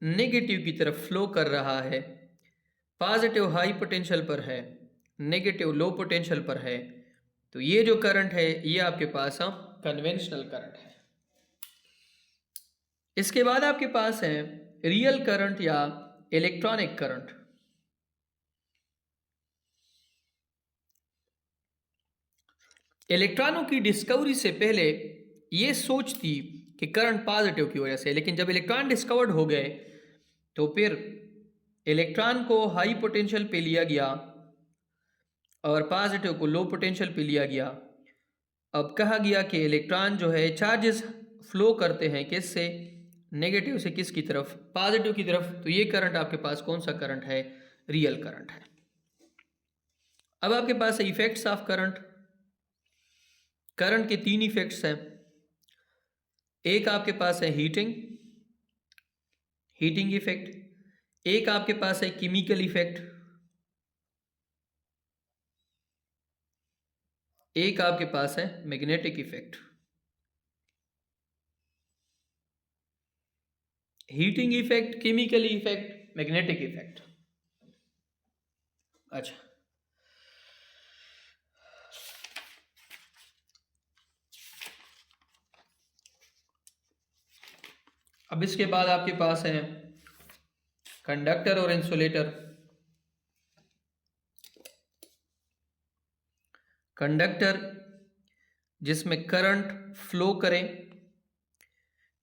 नेगेटिव की तरफ फ्लो कर रहा है, पॉजिटिव हाई पोटेंशियल पर है, नेगेटिव लो पोटेंशियल पर है, तो ये जो करंट है ये आपके पास कन्वेंशनल करंट है। इसके बाद आपके पास है रियल करंट या इलेक्ट्रॉनिक करंट। इलेक्ट्रॉनों की डिस्कवरी से पहले ये सोच थी कि करंट पॉजिटिव की वजह से, लेकिन जब इलेक्ट्रॉन डिस्कवर्ड हो गए तो फिर इलेक्ट्रॉन को हाई पोटेंशियल पे लिया गया और पॉजिटिव को लो पोटेंशियल पे लिया गया। अब कहा गया कि इलेक्ट्रॉन जो है चार्जेस फ्लो करते हैं किससे, नेगेटिव से किसकी तरफ, पॉजिटिव की तरफ। तो ये करंट आपके पास कौन सा करंट है? रियल करंट है। अब आपके पास है इफेक्ट्स ऑफ करंट। करंट के 3 इफेक्ट्स हैं। एक आपके पास है हीटिंग, हीटिंग इफेक्ट। एक आपके पास है केमिकल इफेक्ट, एक आपके पास है magnetic effect. Heating effect, chemical effect, magnetic effect. अच्छा, अब इसके बाद आपके पास है कंडक्टर और इंसुलेटर। कंडक्टर जिसमें करंट फ्लो करे,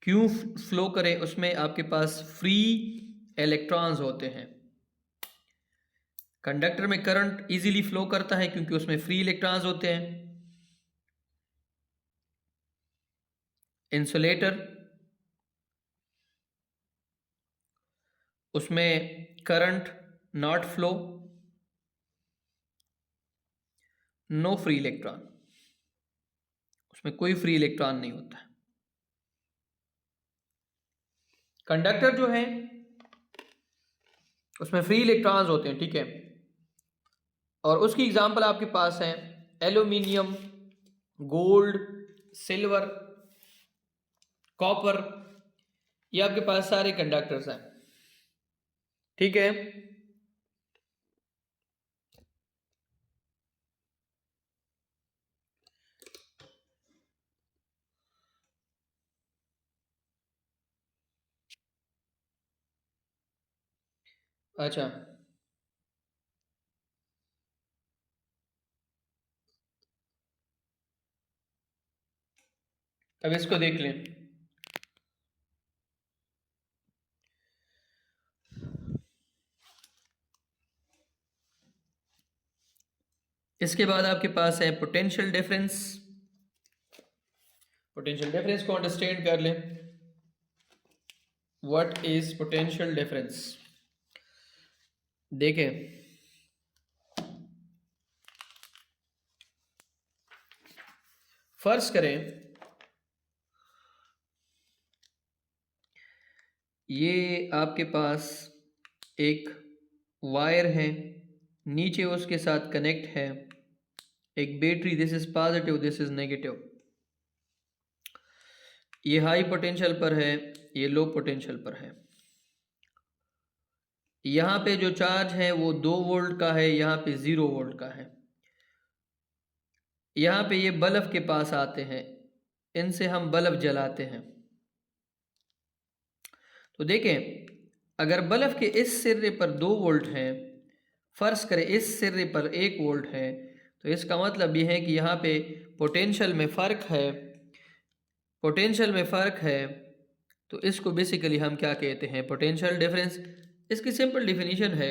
क्यों फ्लो करे, उसमें आपके पास फ्री इलेक्ट्रॉन्स होते हैं। कंडक्टर में करंट इजीली फ्लो करता है क्योंकि उसमें फ्री इलेक्ट्रॉन्स होते हैं। इंसुलेटर उसमें current not flow, no free electron, उसमें कोई फ्री इलेक्ट्रॉन नहीं होता है। कंडक्टर जो है उसमें फ्री इलेक्ट्रॉन्स होते हैं, ठीक है। और उसकी एग्जांपल आपके पास है एल्यूमिनियम, गोल्ड, सिल्वर, कॉपर, ये आपके पास सारे कंडक्टर्स हैं, ठीक है। अच्छा, अब इसको देख लें। इसके बाद आपके पास है पोटेंशियल डिफरेंस। पोटेंशियल डिफरेंस को अंडरस्टैंड कर लें। What is potential difference? देखें, फर्ज करें ये आपके पास एक वायर है, नीचे उसके साथ कनेक्ट है एक battery, this is positive, this is negative. ये हाई पोटेंशियल पर है, ये लो पोटेंशियल पर है। यहाँ पे जो चार्ज है वो 2 वोल्ट का है, यहाँ पे 0 वोल्ट का है। यहाँ पे ये बल्ब के पास आते हैं, इनसे हम बल्ब जलाते हैं। तो देखें, अगर बल्ब के इस सिरे पर 2 वोल्ट है, फर्ज करें इस सिरे पर 1 वोल्ट है, तो इसका मतलब यह है कि यहाँ पे पोटेंशियल में फ़र्क है। पोटेंशियल में फ़र्क है तो इसको बेसिकली हम क्या कहते हैं? Potential difference. इसकी सिंपल डिफिनीशन है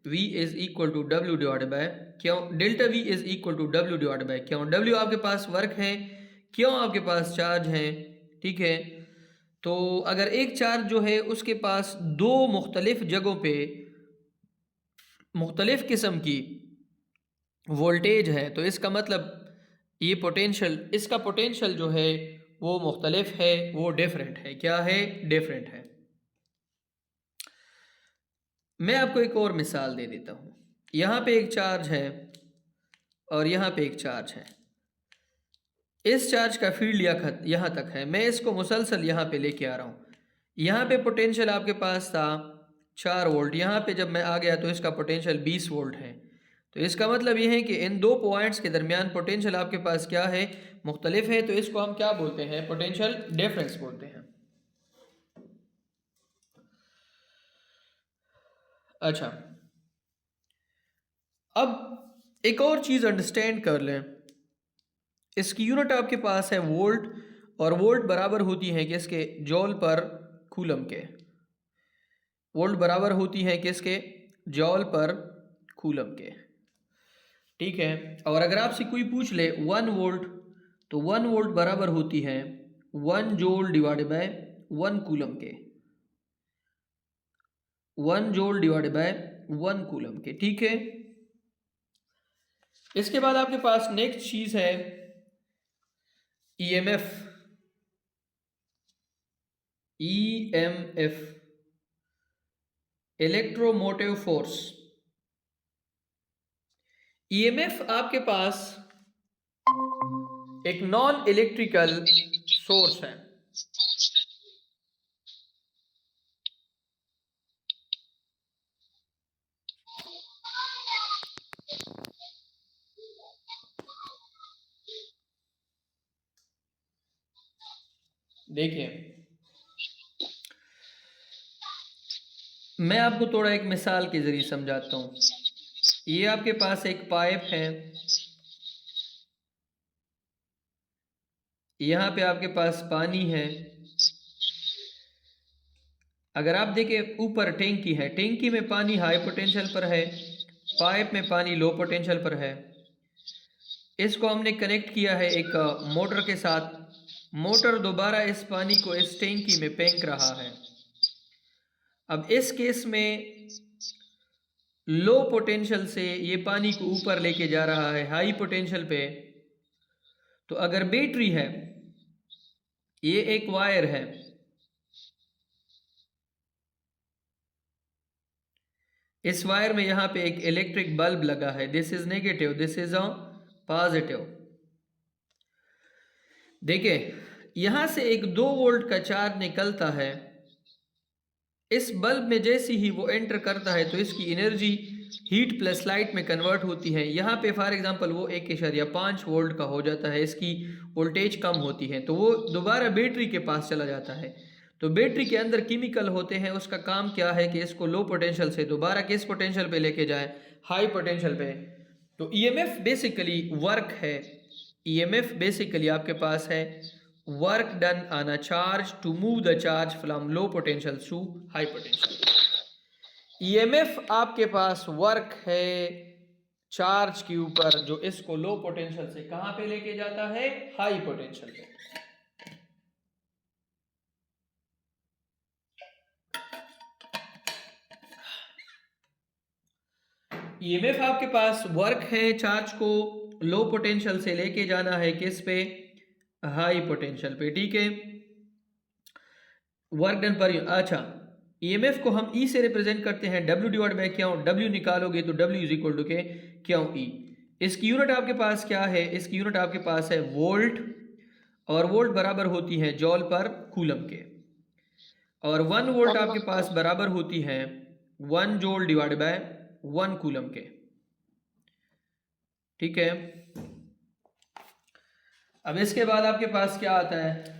V is equal to W divide by Q, delta V is equal to W divide by Q. W आपके पास वर्क है, क्यों आपके पास चार्ज है, ठीक है। तो अगर एक चार्ज जो है उसके पास 2 मुख्तलिफ जगहों पे मुख्तलिफ किस्म की वोल्टेज है, तो इसका मतलब ये पोटेंशियल, इसका पोटेंशियल जो है वो मुख्तलिफ है, वो डिफरेंट है। क्या है? डिफरेंट है। मैं आपको एक और मिसाल दे देता हूँ। यहाँ पे एक चार्ज है और यहाँ पे एक चार्ज है। इस चार्ज का फील्ड यहाँ तक है, मैं इसको मुसलसल यहाँ पे लेके आ रहा हूँ। यहाँ पे पोटेंशियल आपके पास था 4 वोल्ट, यहाँ पे जब मैं आ गया तो इसका पोटेंशियल 20 वोल्ट है। तो इसका मतलब ये है कि इन 2 पॉइंट्स के दरमियान पोटेंशियल आपके पास क्या है? मुख्तलिफ है। तो इसको हम क्या बोलते हैं? पोटेंशियल डिफरेंस बोलते हैं। अच्छा, अब एक और चीज़ अंडरस्टैंड कर लें। इसकी यूनिट आपके पास है वोल्ट, और वोल्ट बराबर होती है किसके? जॉल पर कूलम के। वोल्ट बराबर होती है किसके? जॉल पर कूलम के, ठीक है। और अगर आपसे कोई पूछ ले 1 वोल्ट, तो 1 वोल्ट बराबर होती है 1 जूल डिवाइड बाय 1 कूलम के। 1 जूल डिवाइड बाय 1 कूलम के, ठीक है। इसके बाद आपके पास नेक्स्ट चीज है EMF. EMF, electromotive force. EMF आपके पास एक नॉन इलेक्ट्रिकल सोर्स है। देखिए, मैं आपको थोड़ा एक मिसाल के ज़रिए समझाता हूँ। ये आपके पास एक पाइप है, यहाँ पे आपके पास पानी है। अगर आप देखें ऊपर टैंकी है, टैंकी में पानी हाई पोटेंशियल पर है, पाइप में पानी लो पोटेंशियल पर है। इसको हमने कनेक्ट किया है एक मोटर के साथ। मोटर दोबारा इस पानी को इस टैंकी में फेंक रहा है। अब इस केस में लो पोटेंशियल से ये पानी को ऊपर लेके जा रहा है हाई पोटेंशियल पे। तो अगर बैटरी है, ये एक वायर है, इस वायर में यहाँ पे एक इलेक्ट्रिक बल्ब लगा है। This is negative, this is a positive. देखिए यहां से एक 2 वोल्ट का चार्ज निकलता है। इस बल्ब में जैसे ही वो एंटर करता है तो इसकी एनर्जी हीट प्लस लाइट में कन्वर्ट होती है। यहाँ पे फॉर एग्जांपल वो 1.5 वोल्ट का हो जाता है, इसकी वोल्टेज कम होती है, तो वो दोबारा बैटरी के पास चला जाता है। तो बैटरी के अंदर केमिकल होते हैं, उसका काम क्या है कि इसको लो पोटेंशियल से दोबारा किस पोटेंशियल पे लेके जाए, हाई पोटेंशियल पे। तो ईएमएफ बेसिकली वर्क है। ईएमएफ बेसिकली आपके पास है work done on a charge to move the charge from low potential to high potential. EMF आपके पास वर्क है चार्ज के ऊपर, जो इसको लो पोटेंशियल से कहां पे लेके जाता है, हाई पोटेंशियल पे। ईएमएफ आपके पास वर्क है चार्ज को लो पोटेंशियल से लेके जाना है किस पे, हाई पोटेंशियल पे। ठीक है, वर्क डन पर। अच्छा, ईएमएफ को हम ई से रिप्रेजेंट करते हैं, W divide bye Q. W निकालोगे तो डब्ल्यू इज इक्वल टू के क्यू ई। इसकी यूनिट आपके पास क्या है, इसकी यूनिट आपके पास है वोल्ट, और वोल्ट बराबर होती है जॉल पर कूलम के। और 1 वोल्ट आपके पास बराबर होती है 1 जॉल डिवाइड बाय 1 कूलम के। ठीक है, अब इसके बाद आपके पास क्या आता है,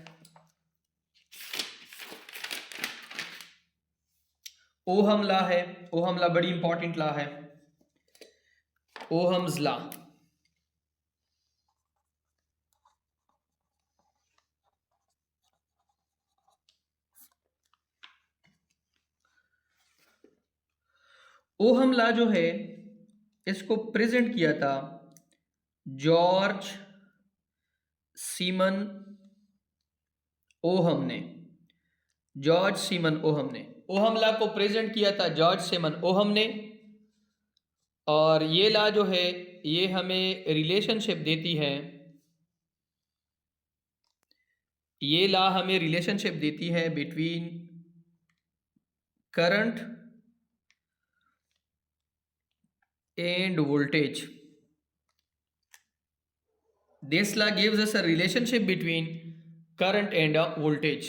ओहम लॉ है। ओहम लॉ बड़ी इंपॉर्टेंट लॉ है, ओहम्स लॉ। ओहम लॉ जो है इसको प्रेजेंट किया था जॉर्ज सीमन ओहम ने। जॉर्ज सीमन ओहम ने ओहम लॉ को प्रेजेंट किया था जॉर्ज सीमन ओहम ने। और ये लॉ जो है ये हमें रिलेशनशिप देती है, ये लॉ हमें रिलेशनशिप देती है between current and voltage. This law gives us a relationship between current and a voltage.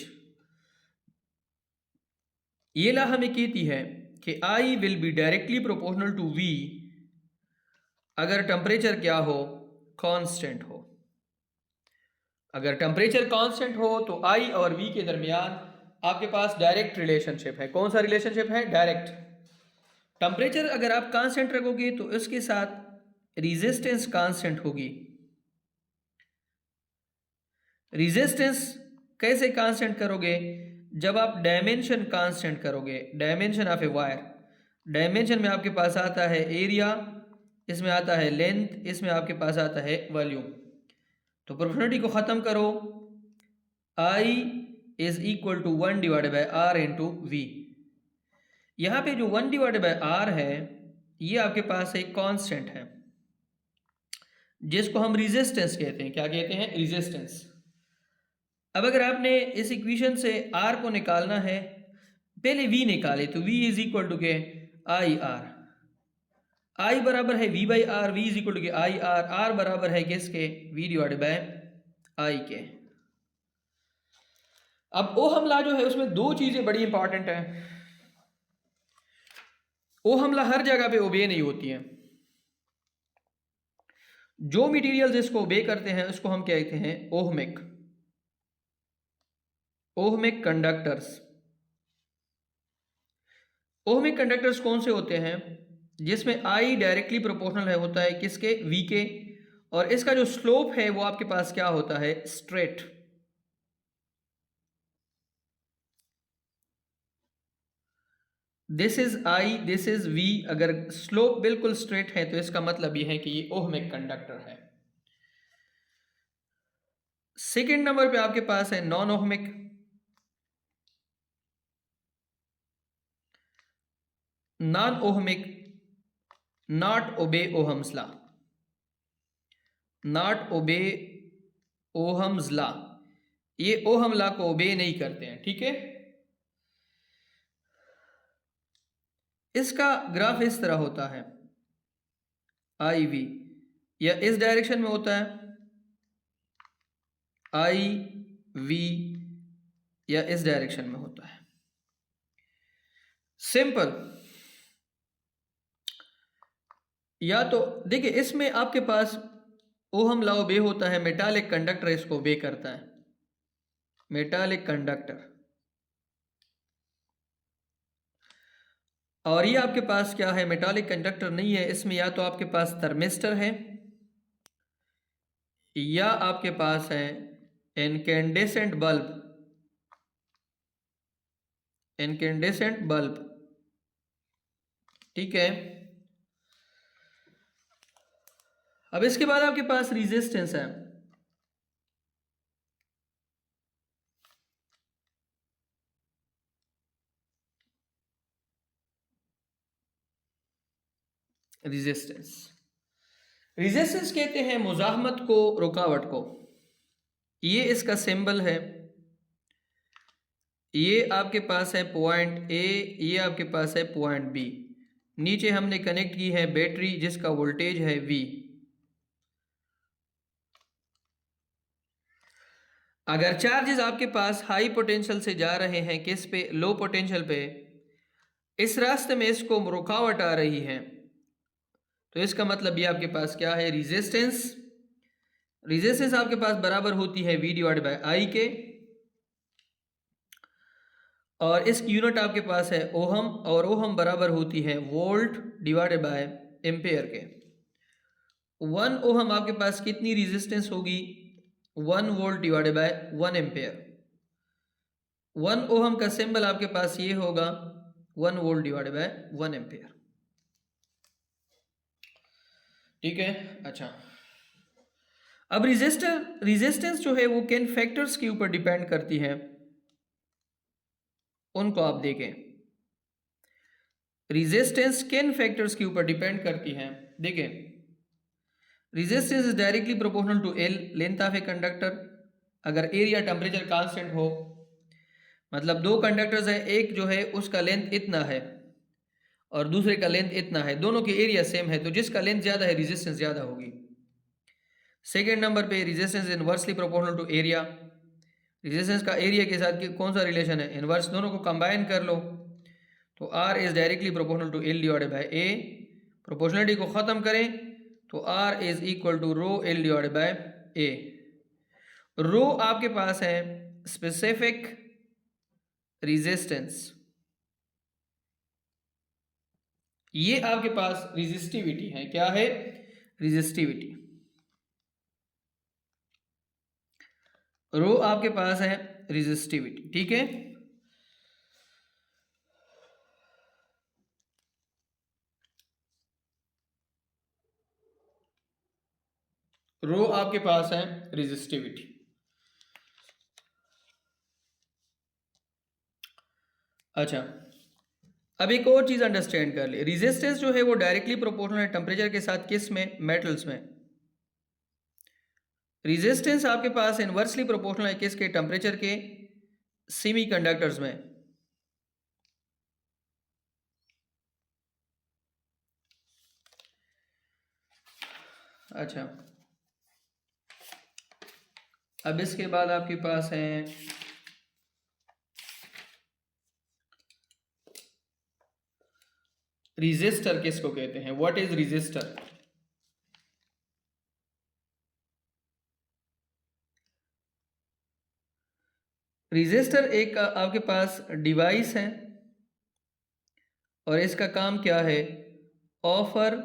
ये लॉ हमें कहती है कि I will be directly proportional to V अगर टेम्परेचर क्या हो, कांस्टेंट हो। अगर टेम्परेचर कांस्टेंट हो तो I और V के दरमियान आपके पास डायरेक्ट रिलेशनशिप है। कौन सा रिलेशनशिप है, डायरेक्ट। टेम्परेचर अगर आप कांस्टेंट रखोगे तो इसके साथ रेजिस्टेंस कांस्टेंट होगी। रेजिस्टेंस कैसे कांस्टेंट करोगे, जब आप डायमेंशन कांस्टेंट करोगे, dimension of a wire. Dimension में आपके पास आता है एरिया, इसमें आता है लेंथ, इसमें आपके पास आता है वॉल्यूम। तो प्रोपोर्शनलिटी को ख़त्म करो, I is equal to 1 divided by R into V. यहाँ पे जो 1 डिवाइडेड बाय R है ये आपके पास एक कांस्टेंट है जिसको हम रेजिस्टेंस कहते हैं। क्या कहते हैं, रेजिस्टेंस। अब अगर आपने इस इक्वेशन से R को निकालना है, पहले V निकाले तो V इज इक्वल टू के आई आर। I बराबर है V by R, V is equal to के आई आर। R बराबर है किसके, V डिवाइड बाय I के। अब ओहम लॉ जो है उसमें दो चीजें बड़ी इंपॉर्टेंट है। ओहम लॉ हर जगह पे ओबे नहीं होती है। जो मटेरियल्स इसको ओबे करते हैं उसको हम कहते हैं ohmic, ohmic conductors. Ohmic conductors कौन से होते हैं? जिसमें आई डायरेक्टली प्रोपोर्शनल है होता है किसके? वी के, और इसका जो स्लोप है वो आपके पास क्या होता है? Straight. This is I, this is V. अगर स्लोप बिल्कुल स्ट्रेट है तो इसका मतलब ये है कि ये ओहमिक कंडक्टर है। सेकेंड नंबर पे आपके पास है non ohmic. Non ohmic not obey ohm's law, not obey ohm's law, ये ओहम लॉ को ओबे नहीं करते हैं, ठीक है। इसका ग्राफ इस तरह होता है, आई वी, या इस डायरेक्शन में होता है आई वी, या इस डायरेक्शन में होता है। सिंपल। या तो देखिए इसमें आपके पास ओहम लॉ ओबे होता है, मेटालिक कंडक्टर इसको ओबे करता है, मेटालिक कंडक्टर। और ये आपके पास क्या है? मेटालिक कंडक्टर नहीं है, इसमें या तो आपके पास थर्मिस्टर है या आपके पास है इनकैंडेसेंट बल्ब, इनकैंडेसेंट बल्ब, ठीक है। अब इसके बाद आपके पास रेजिस्टेंस है। रेजिस्टेंस, रेजिस्टेंस कहते हैं मुजाहमत को, रुकावट को। ये इसका सिंबल है। ये आपके पास है पॉइंट ए, ये आपके पास है पॉइंट बी। नीचे हमने कनेक्ट की है बैटरी जिसका वोल्टेज है वी। अगर चार्जेस आपके पास हाई पोटेंशियल से जा रहे हैं किस पे? लो पोटेंशियल पे। इस रास्ते में इसको रुकावट आ रही है, तो इसका मतलब ये आपके पास क्या है? रेजिस्टेंस। रेजिस्टेंस आपके पास बराबर होती है वी डिवाइड बाय आई के, और इसकी यूनिट आपके पास है ओहम, और ओहम बराबर होती है वोल्ट डिवाइडेड बाय एम्पेयर के। 1 ओहम आपके पास कितनी रेजिस्टेंस होगी? 1 volt divided by 1 ampere. 1 ohm का सिंबल आपके पास ये होगा 1 वोल्ट डिवाइडेड बाय 1 एम्पेयर, ठीक है। अच्छा, अब रेजिस्टेंस जो है वो किन फैक्टर्स के ऊपर डिपेंड करती है, उनको आप देखें। रेजिस्टेंस किन फैक्टर्स के ऊपर डिपेंड करती है? देखें, resistance is directly proportional to L, length of a conductor. अगर एरिया टेम्परेचर कांस्टेंट हो, मतलब दो कंडक्टर्स है, एक जो है उसका लेंथ इतना है और दूसरे का लेंथ इतना है, दोनों की एरिया सेम है, तो जिसका लेंथ ज्यादा है रेजिस्टेंस ज्यादा होगी। सेकेंड नंबर पे resistance inversely proportional to area. Resistance का एरिया के साथ कौन सा रिलेशन है? इनवर्स। दोनों को कंबाइन कर लो तो R is directly proportional to L divided by A. Proportionality को खत्म करें तो R is equal to rho L divided by A. Rho आपके पास है स्पेसिफिक रेजिस्टेंस, ये आपके पास रेजिस्टिविटी है। क्या है? रेजिस्टिविटी। रो आपके पास है रेजिस्टिविटी, ठीक है। रो आपके पास है रेजिस्टिविटी। अच्छा, अब एक और चीज अंडरस्टैंड कर ले। रेजिस्टेंस जो है वो डायरेक्टली प्रोपोर्शनल है टेम्परेचर के साथ, किस में? मेटल्स में। रेजिस्टेंस आपके पास इनवर्सली प्रोपोर्शनल है किसके? टेम्परेचर के। सेमीकंडक्टर्स में। अच्छा, अब इसके बाद आपके पास है रेजिस्टर। किसको कहते हैं? What is resistor? रेजिस्टर एक आपके पास डिवाइस है और इसका काम क्या है? Offer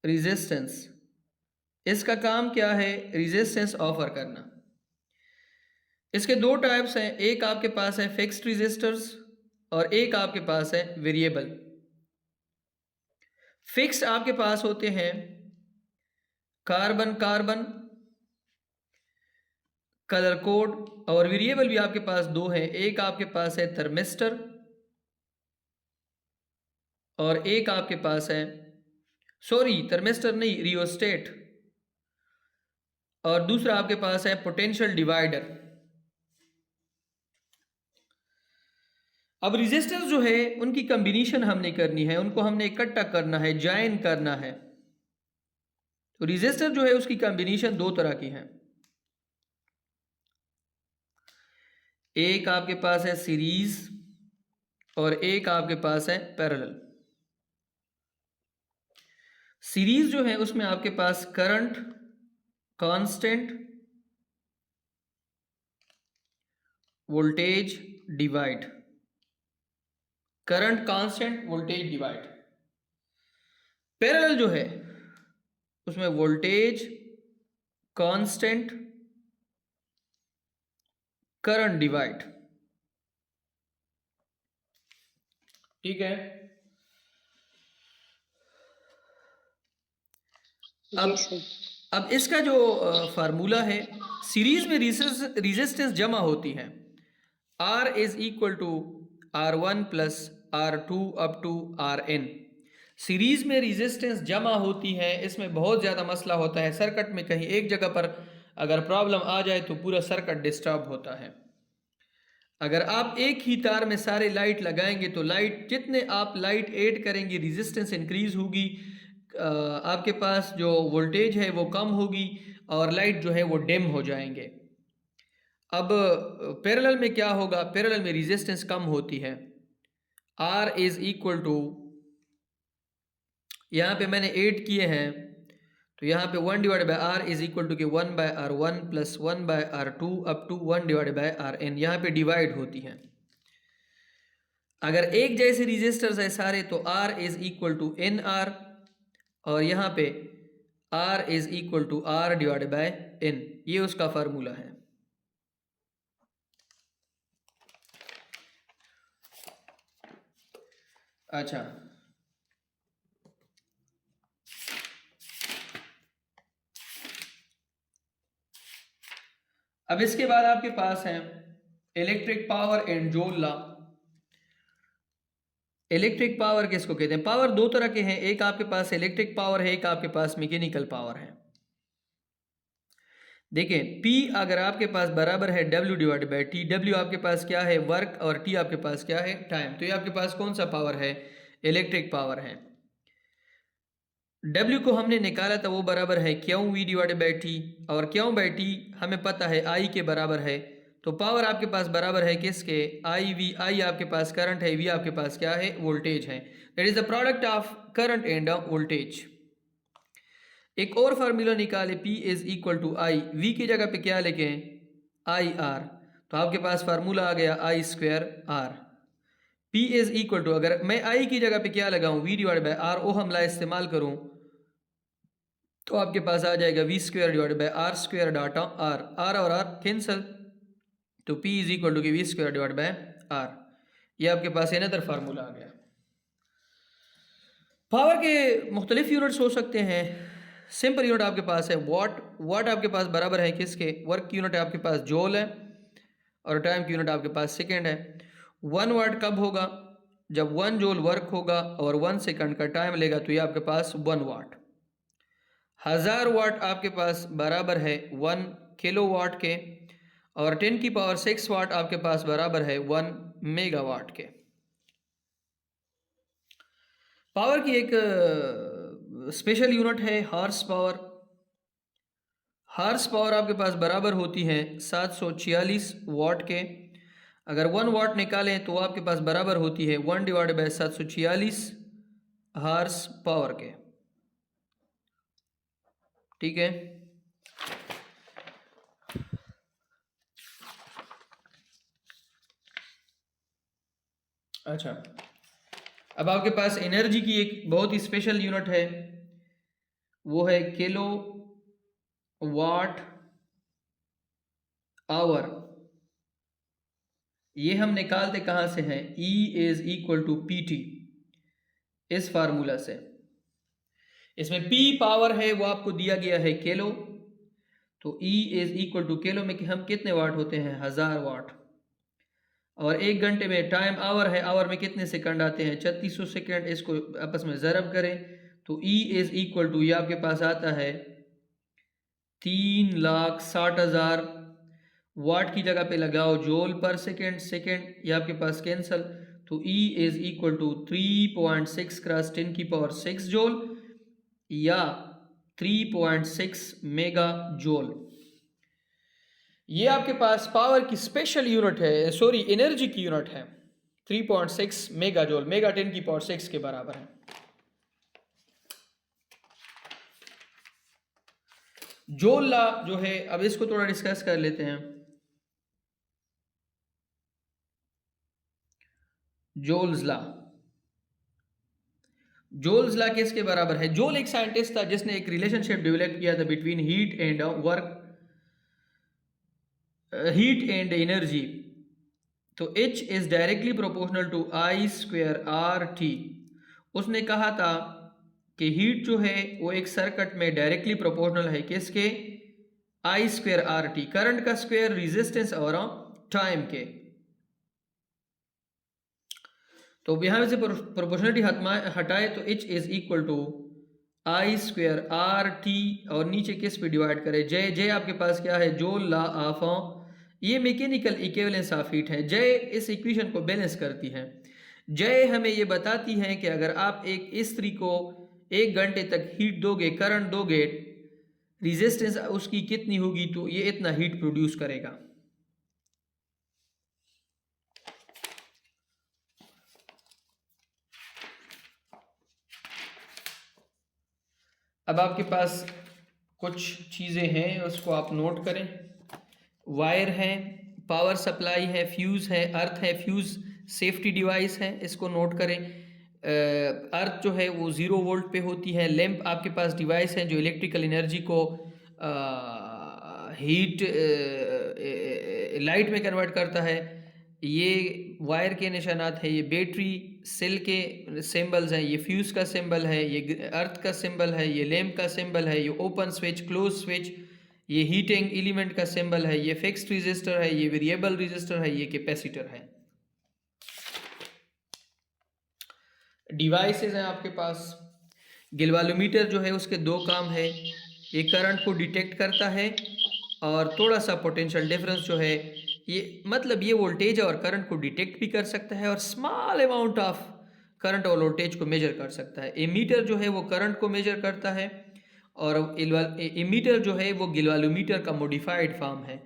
resistance. इसका काम क्या है? रेजिस्टेंस ऑफर करना। इसके दो टाइप्स हैं, एक आपके पास है फिक्स्ड रेजिस्टर्स और एक आपके पास है वेरिएबल। फिक्स्ड आपके पास होते हैं कार्बन कार्बन, कलर कोड, और वेरिएबल भी आपके पास दो हैं, एक आपके पास है थर्मिस्टर और एक आपके पास है, सॉरी थर्मिस्टर नहीं, रियोस्टेट, और दूसरा आपके पास है पोटेंशियल डिवाइडर। अब रेजिस्टेंस जो है उनकी कॉम्बिनेशन हमने करनी है, उनको हमने इकट्ठा करना है, ज्वाइन करना है। तो रेजिस्टर जो है उसकी कॉम्बिनेशन दो तरह की है, एक आपके पास है सीरीज और एक आपके पास है पैरेलल। सीरीज जो है उसमें आपके पास current constant, voltage divide, current constant voltage divide. Parallel जो है उसमें वोल्टेज कांस्टेंट करंट डिवाइड। ठीक है। अब यस सर। अब इसका जो फार्मूला है, सीरीज में रेजिस्टेंस जमा होती है, R is equal to R1 plus R2 up to RN। Series में रेजिस्टेंस जमा होती है, इसमें बहुत ज़्यादा मसला होता है, सर्किट में कहीं एक जगह पर अगर प्रॉब्लम आ जाए तो पूरा सर्किट डिस्टर्ब होता है। अगर आप एक ही तार में सारे लाइट लगाएंगे तो लाइट, जितने आप लाइट ऐड करेंगे रेजिस्टेंस इंक्रीज होगी, आपके पास जो वोल्टेज है वो कम होगी और लाइट जो है वो डिम हो जाएंगे। अब पैरेलल में क्या होगा? पैरेलल में रेजिस्टेंस कम होती है, R इज इक्वल टू, यहाँ पे मैंने 8 किए हैं तो यहाँ पे 1 divide by R is equal to कि 1 by R1 plus 1 by R2 up to 1 divide by RN, यहाँ पे डिवाइड होती है। अगर एक जैसे रेजिस्टर्स है सारे तो R is equal to NR, और यहाँ पे R is equal to R divide by N, ये उसका फार्मूला है। अच्छा, अब इसके बाद आपके पास है इलेक्ट्रिक पावर एंड जोल लॉ। इलेक्ट्रिक पावर किसको कहते हैं? पावर दो तरह के हैं, एक आपके पास इलेक्ट्रिक पावर है, एक आपके पास मैकेनिकल पावर है। देखिए P अगर आपके पास बराबर है W divide by T, W आपके पास क्या है? वर्क, और T आपके पास क्या है? टाइम। तो ये आपके पास कौन सा पावर है? इलेक्ट्रिक पावर है। W को हमने निकाला था, वो बराबर है Q V divide by T, और Q बाई T हमें पता है I के बराबर है। तो पावर आपके पास बराबर है किसके? I V। I आपके पास करंट है, V आपके पास क्या है? वोल्टेज है। That is the product of current and voltage. एक और फार्मूला निकाले, P is equal to I, V की जगह पे क्या लिखें? I R, तो आपके पास फार्मूला आ गया I square R। P is equal to, अगर मैं I की जगह पे क्या लगाऊं? V divide by R, ohm law इस्तेमाल करूं तो आपके पास आ जाएगा V square divide by R square डाटा R, R और R कैंसल, तो P is equal to V square divide by R। ये आपके पास अनदर फार्मूला आ गया। पावर के मुख्तलिफ यूनिट्स हो सकते हैं। सिंपल यूनिट आपके पास है वाट, वाट आपके पास बराबर है किसके? वर्क की यूनिट आपके पास जूल है, और टाइम की यूनिट आपके पास सेकेंड है। 1 वाट कब होगा? जब 1 जूल वर्क होगा और 1 सेकंड का टाइम लेगा, तो ये आपके पास 1 वाट। 1000 वाट आपके पास बराबर है 1 किलो वाट के, और 10 की पावर 6 वाट आपके पास बराबर है 1 मेगावाट के। पावर की एक स्पेशल यूनिट है हॉर्स पावर। हॉर्स पावर आपके पास बराबर होती है 746 वाट के। अगर 1 वाट निकालें तो आपके पास बराबर होती है 1 डिवाइड बाई 746 हॉर्स पावर के। ठीक है। अच्छा, अब आपके पास एनर्जी की एक बहुत ही स्पेशल यूनिट है, वो है किलो वाट आवर। ये हम निकालते कहाँ से हैं? E is equal to PT, इस फार्मूला से। इसमें P पावर है वो आपको दिया गया है किलो, तो E is equal two kilo में कि हम कितने वाट होते हैं? 1000 वाट। और एक घंटे में टाइम आवर है, आवर में कितने सेकंड आते हैं? 3600 सेकंड। इसको आपस में ज़रब करें तो E इज इक्वल टू, ये आपके पास आता है 3,60,000। वाट की जगह पे लगाओ जूल पर सेकेंड, सेकेंड ये आपके पास कैंसल, तो E is equal to 3.6 cross 10 की पावर 6 जूल या 3.6 मेगा जूल। ये आपके पास पावर की स्पेशल यूनिट है, सॉरी एनर्जी की यूनिट है। 3.6 मेगा जूल, मेगा 10 की पावर 6 के बराबर है। जूल ला जो है, अब इसको थोड़ा डिस्कस कर लेते हैं। जूल्स ला, जूल्स ला किसके बराबर है? जूल एक साइंटिस्ट था जिसने एक रिलेशनशिप डेवलप किया था between heat and work, heat and energy. तो H is directly proportional to I²RT। उसने कहा था कि हीट जो है वो एक सर्किट में डायरेक्टली प्रोपोर्शनल है किसके? I²RT, करंट का स्क्वायर रेजिस्टेंस और टाइम के। तो यहां से प्रोपोर्शनलिटी हटाए तो H is equal to I²RT, और नीचे किस पे डिवाइड करें? J, J आपके पास क्या है? जूल ला ऑफ, ये मैकेनिकल इक्विवेलेंस ऑफ हीट है। J इस इक्वेशन को बैलेंस करती है। J हमें ये बताती है कि अगर आप एक इस्त्री को 1 घंटे तक हीट दोगे, करंट दोगे, रेजिस्टेंस उसकी कितनी होगी? तो ये इतना हीट प्रोड्यूस करेगा। अब आपके पास कुछ चीज़ें हैं, उसको आप नोट करें। वायर है, पावर सप्लाई है, फ्यूज़ है, अर्थ है। फ्यूज़ सेफ्टी डिवाइस है, इसको नोट करें। अर्थ जो है वो 0 वोल्ट पे होती है। लैंप आपके पास डिवाइस है जो इलेक्ट्रिकल एनर्जी को हीट लाइट में कन्वर्ट करता है। ये वायर के निशानात है, ये बैटरी सेल के सिंबल्स हैं, ये फ्यूज़ का सिंबल है, ये अर्थ का सिंबल है, ये लैंप का सिंबल है, ये ओपन स्विच, क्लोज स्विच, ये हीटिंग एलिमेंट का सिंबल है, ये फिक्स्ड रेजिस्टर है, ये वेरिएबल रेजिस्टर है, ये कैपेसिटर है। डिवाइसेस हैं आपके पास। गिलवालोमीटर जो है उसके 2 काम है, ये करंट को डिटेक्ट करता है और थोड़ा सा पोटेंशियल डिफरेंस जो है, ये मतलब ये वोल्टेज और करंट को डिटेक्ट भी कर सकता है और स्मॉल अमाउंट ऑफ करंट और वोल्टेज को मेजर कर सकता है। एमीटर जो है वो करंट को मेजर करता है और एमीटर जो है वो गिलवालोमीटर का मॉडिफाइड फॉर्म है।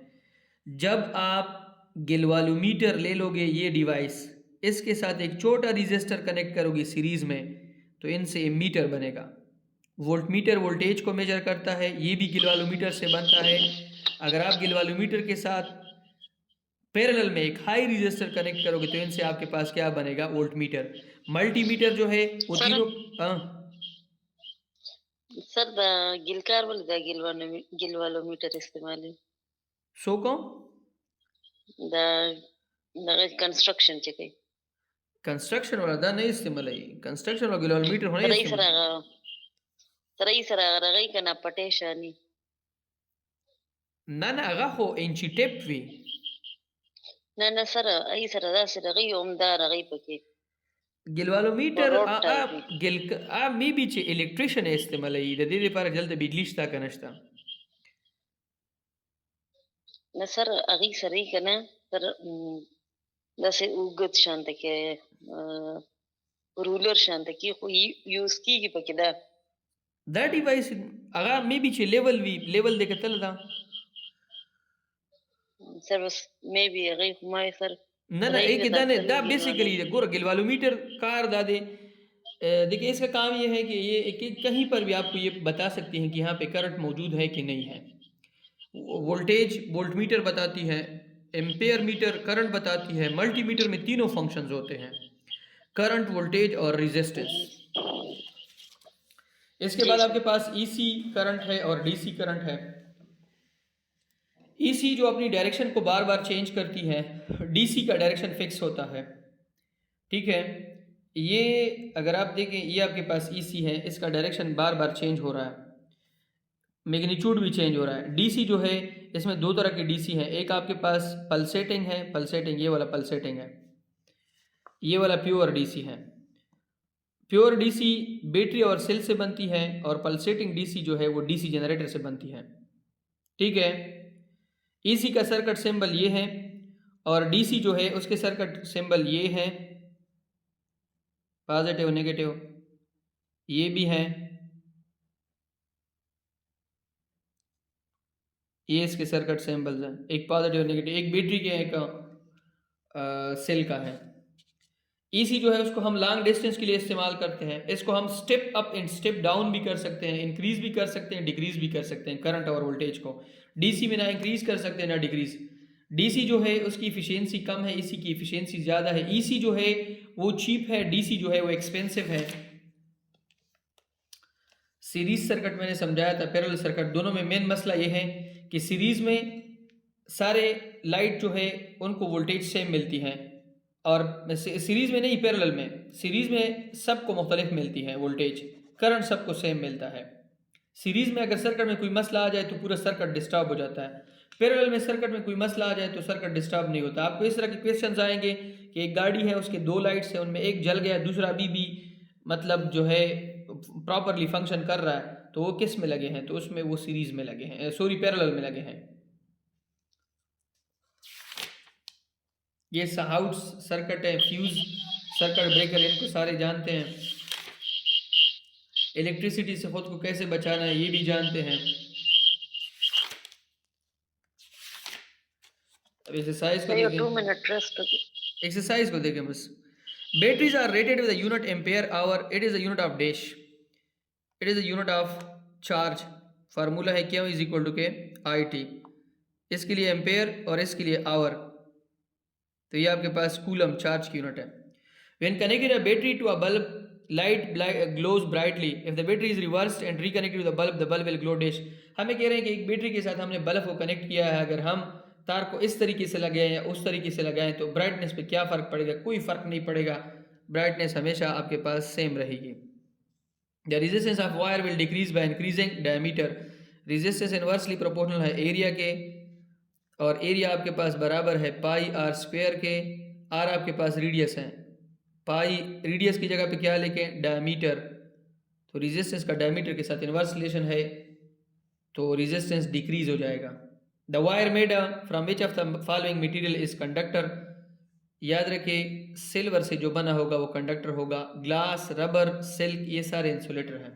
जब आप गिलवालोमीटर ले लोगे ये डिवाइस, इसके साथ एक छोटा रजिस्टर कनेक्ट करोगे सीरीज में, तो इनसे एमीटर बनेगा। वोल्टमीटर वोल्टेज को मेजर करता है, ये भी गिलवालोमीटर से बनता है। अगर आप गिलवालोमीटर के साथ पैरेलल में एक हाई रजिस्टर कनेक्ट करोगे तो इनसे आपके पास क्या बनेगा? वोल्टमीटर। मल्टीमीटर जो है वो सर तीनों सर द गिलकार वाले द गिलवालोमीटर इस्तेमाल है सो कौन द द कंस्ट्रक्शन चके कंस्ट्रक्शन वाला दा नहीं इस्तेमाल है, कंस्ट्रक्शन वाला गिलवालोमीटर होना रई इस्तेमाल। सर रई कना पटेशानी ना ना अगा हो इंची टेप वी ना सर आई सर दा सर रई ओमदा रई पके गिलवालोमीटर रोड आ टाइप गिल आ मी भी चे इलेक्ट्रिशियन इस्तेमाल है, द दे पर जल्द बिजली स्ता कनस्ता ना सर अगी सर कना सर दसे उगत शांत के रूलर शांत की यूज की पके दा डिवाइस अगा मी भी चे लेवल वी लेवल देके तल दा सर बस मे बी रई हुमाय सर ना ना एक रई दा ने दा गिलवालो बेसिकली गोर गिलवालोमीटर कार दा दे। देखिए इसका काम ये है कि ये कहीं पर भी आपको ये बता सकती हैं कि यहाँ पे करंट मौजूद है कि नहीं है। वोल्टेज वोल्टमीटर बताती है, एम्पेयर मीटर करंट बताती है, मल्टीमीटर में तीनों फंक्शंस होते हैं। करंट, वोल्टेज और रेजिस्टेंस। इसके जी बाद सर। आपके पास ईसी करंट है और डीसी करंट है। ईसी जो अपनी डायरेक्शन को बार बार चेंज करती है, डीसी का डायरेक्शन फिक्स होता है। ठीक है, ये अगर आप देखें, ये आपके पास ईसी है, इसका डायरेक्शन बार बार चेंज हो रहा है, मैग्नीट्यूड भी चेंज हो रहा है। डीसी जो है, इसमें दो तरह की डीसी है, एक आपके पास पल्सेटिंग है, पल्सेटिंग ये वाला पल्सेटिंग है, ये वाला प्योर डीसी है। प्योर डीसी बैटरी और सेल से बनती है, और पल्सेटिंग डीसी जो है वो डीसी जनरेटर से बनती है। ठीक है, ईसी का सर्किट सिंबल ये है, और डीसी जो है उसके सर्किट सिंबल ये है, पॉजिटिव नेगेटिव ये भी है, ये इसके सर्किट सिंबल्स हैं, एक पॉजिटिव नेगेटिव, एक बैटरी के, एक सेल का है। ईसी जो है उसको हम लॉन्ग डिस्टेंस के लिए इस्तेमाल करते हैं। इसको हम step up and step down भी कर सकते हैं, इंक्रीज भी कर सकते हैं, डिक्रीज भी कर सकते हैं करंट और वोल्टेज को। डीसी में ना इंक्रीज कर सकते हैं ना डिक्रीज। डीसी जो है उसकी इफिशियंसी कम है, ईसी की इफिशियंसी ज़्यादा है। ईसी जो है वो चीप है, डीसी जो है वो एक्सपेंसिव है। सीरीज सर्किट मैंने समझाया था, पैरेलल सर्किट, दोनों में मेन मसला ये है कि सीरीज में सारे लाइट जो है उनको वोल्टेज सेम मिलती है, और सीरीज में नहीं, पैरेलल में। सीरीज में सबको मुख्तलिफ मिलती है वोल्टेज, करंट सबको सेम मिलता है। सीरीज में अगर सर्किट में कोई मसला आ जाए तो पूरा सर्किट डिस्टर्ब हो जाता है। पैरेलल में सर्किट में कोई मसला आ जाए तो सर्किट डिस्टर्ब नहीं होता। आपको इस तरह के क्वेश्चंस आएंगे कि एक गाड़ी है, उसके दो लाइट्स हैं, उनमें एक जल गया, दूसरा अभी भी मतलब जो है प्रॉपरली फंक्शन कर रहा है, तो वो किस में लगे हैं? तो उसमें वो सीरीज में लगे हैं, सॉरी पैरेलल में लगे हैं। ये आउट सर्किट है, फ्यूज सर्किट ब्रेकर, इनको सारे जानते हैं। इलेक्ट्रिसिटी से खुद को कैसे बचाना है ये भी जानते हैं। अब एक्सरसाइज को सर 2 देखें, मिनट रेस्ट। एक्सरसाइज को देखें बस। Batteries are rated with unit ampere hour, it is a unit of dash, it is a unit of charge. Formula है Q इज इक्वल टू के आई टी, इसके लिए ampere और इसके लिए आवर, तो ये आपके पास कूलम चार्ज की यूनिट है। When connected a battery to a bulb, light glows brightly, if the battery is reversed and reconnected to the bulb will glow dash. हमें कह रहे हैं कि एक बैटरी के साथ हमने बल्ब को कनेक्ट किया है, अगर हम तार को इस तरीके से लगाएं या उस तरीके से लगाएं तो ब्राइटनेस पे क्या फ़र्क पड़ेगा? कोई फ़र्क नहीं पड़ेगा, ब्राइटनेस हमेशा आपके पास सेम रहेगी। The resistance of wire will decrease by increasing diameter, resistance inversely proportional है एरिया के, और एरिया आपके पास बराबर है पाई आर स्क्वायर के। आर आपके पास रेडियस है, पाई रेडियस की जगह पे क्या लेके डायमीटर, तो रेजिस्टेंस का डायमीटर के साथ इनवर्स रिलेशन है, तो रेजिस्टेंस डिक्रीज हो जाएगा। The wire made from which of the following material is conductor, याद रखिए सिल्वर से जो बना होगा वो कंडक्टर होगा, ग्लास, रबर, सिल्क ये सारे इंसुलेटर हैं।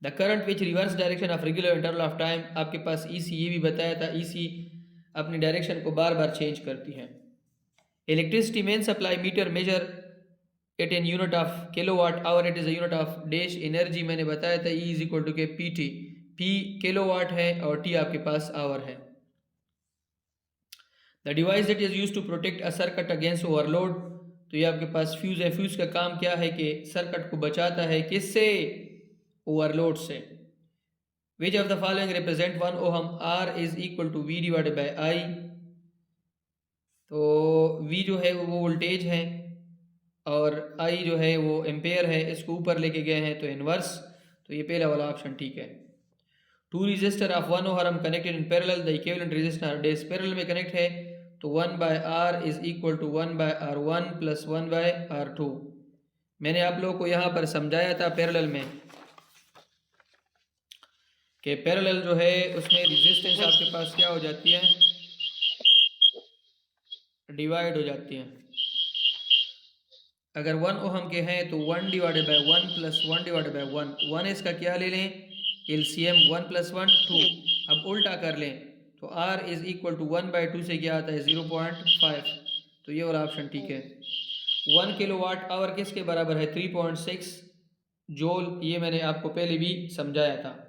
The current which reverse direction of regular interval of time, आपके पास ईसी ये भी बताया था, ईसी अपनी डायरेक्शन को बार बार चेंज करती है। Electricity main supply meter measure it in unit of kilowatt hour, it is a unit of dash. Energy मैंने बताया था E इज इक्वल टू के पी टी, पी किलोवाट है और टी आपके पास आवर है। The device that is use to protect a circuit against overload, तो ये आपके पास फ्यूज है। फ्यूज का काम क्या है कि सर्किट को बचाता है, किससे? ओवरलोड से। Which of the following represent 1 ohm, R is equal to V divided by I, तो V जो है वो वोल्टेज है और I जो है वो एम्पेयर है, इसको ऊपर लेके गए हैं तो इनवर्स, तो ये पहला वाला ऑप्शन ठीक है। Two resistor of 1 ohm connected in parallel, the equivalent resistance डेज, पैरेलल में कनेक्ट है तो 1 by R is equal to 1 by R1 plus 1 by R2। मैंने आप लोगों को यहाँ पर समझाया था पैरेलल में कि पैरेलल जो है उसमें रेजिस्टेंस आपके पास क्या हो जाती है? डिवाइड हो जाती है। अगर 1 ओहम के हैं तो 1 divided by 1 plus 1 divided by 1, 1 इसका क्या ले लें? LCM, 1 plus 1 2। अब उल्टा कर लें तो R is equal to 1 by 2 से क्या आता है? 0.5, तो ये वाला ऑप्शन ठीक है। 1 किलोवाट आवर किसके बराबर है? 3.6 जूल, ये मैंने आपको पहले भी समझाया था।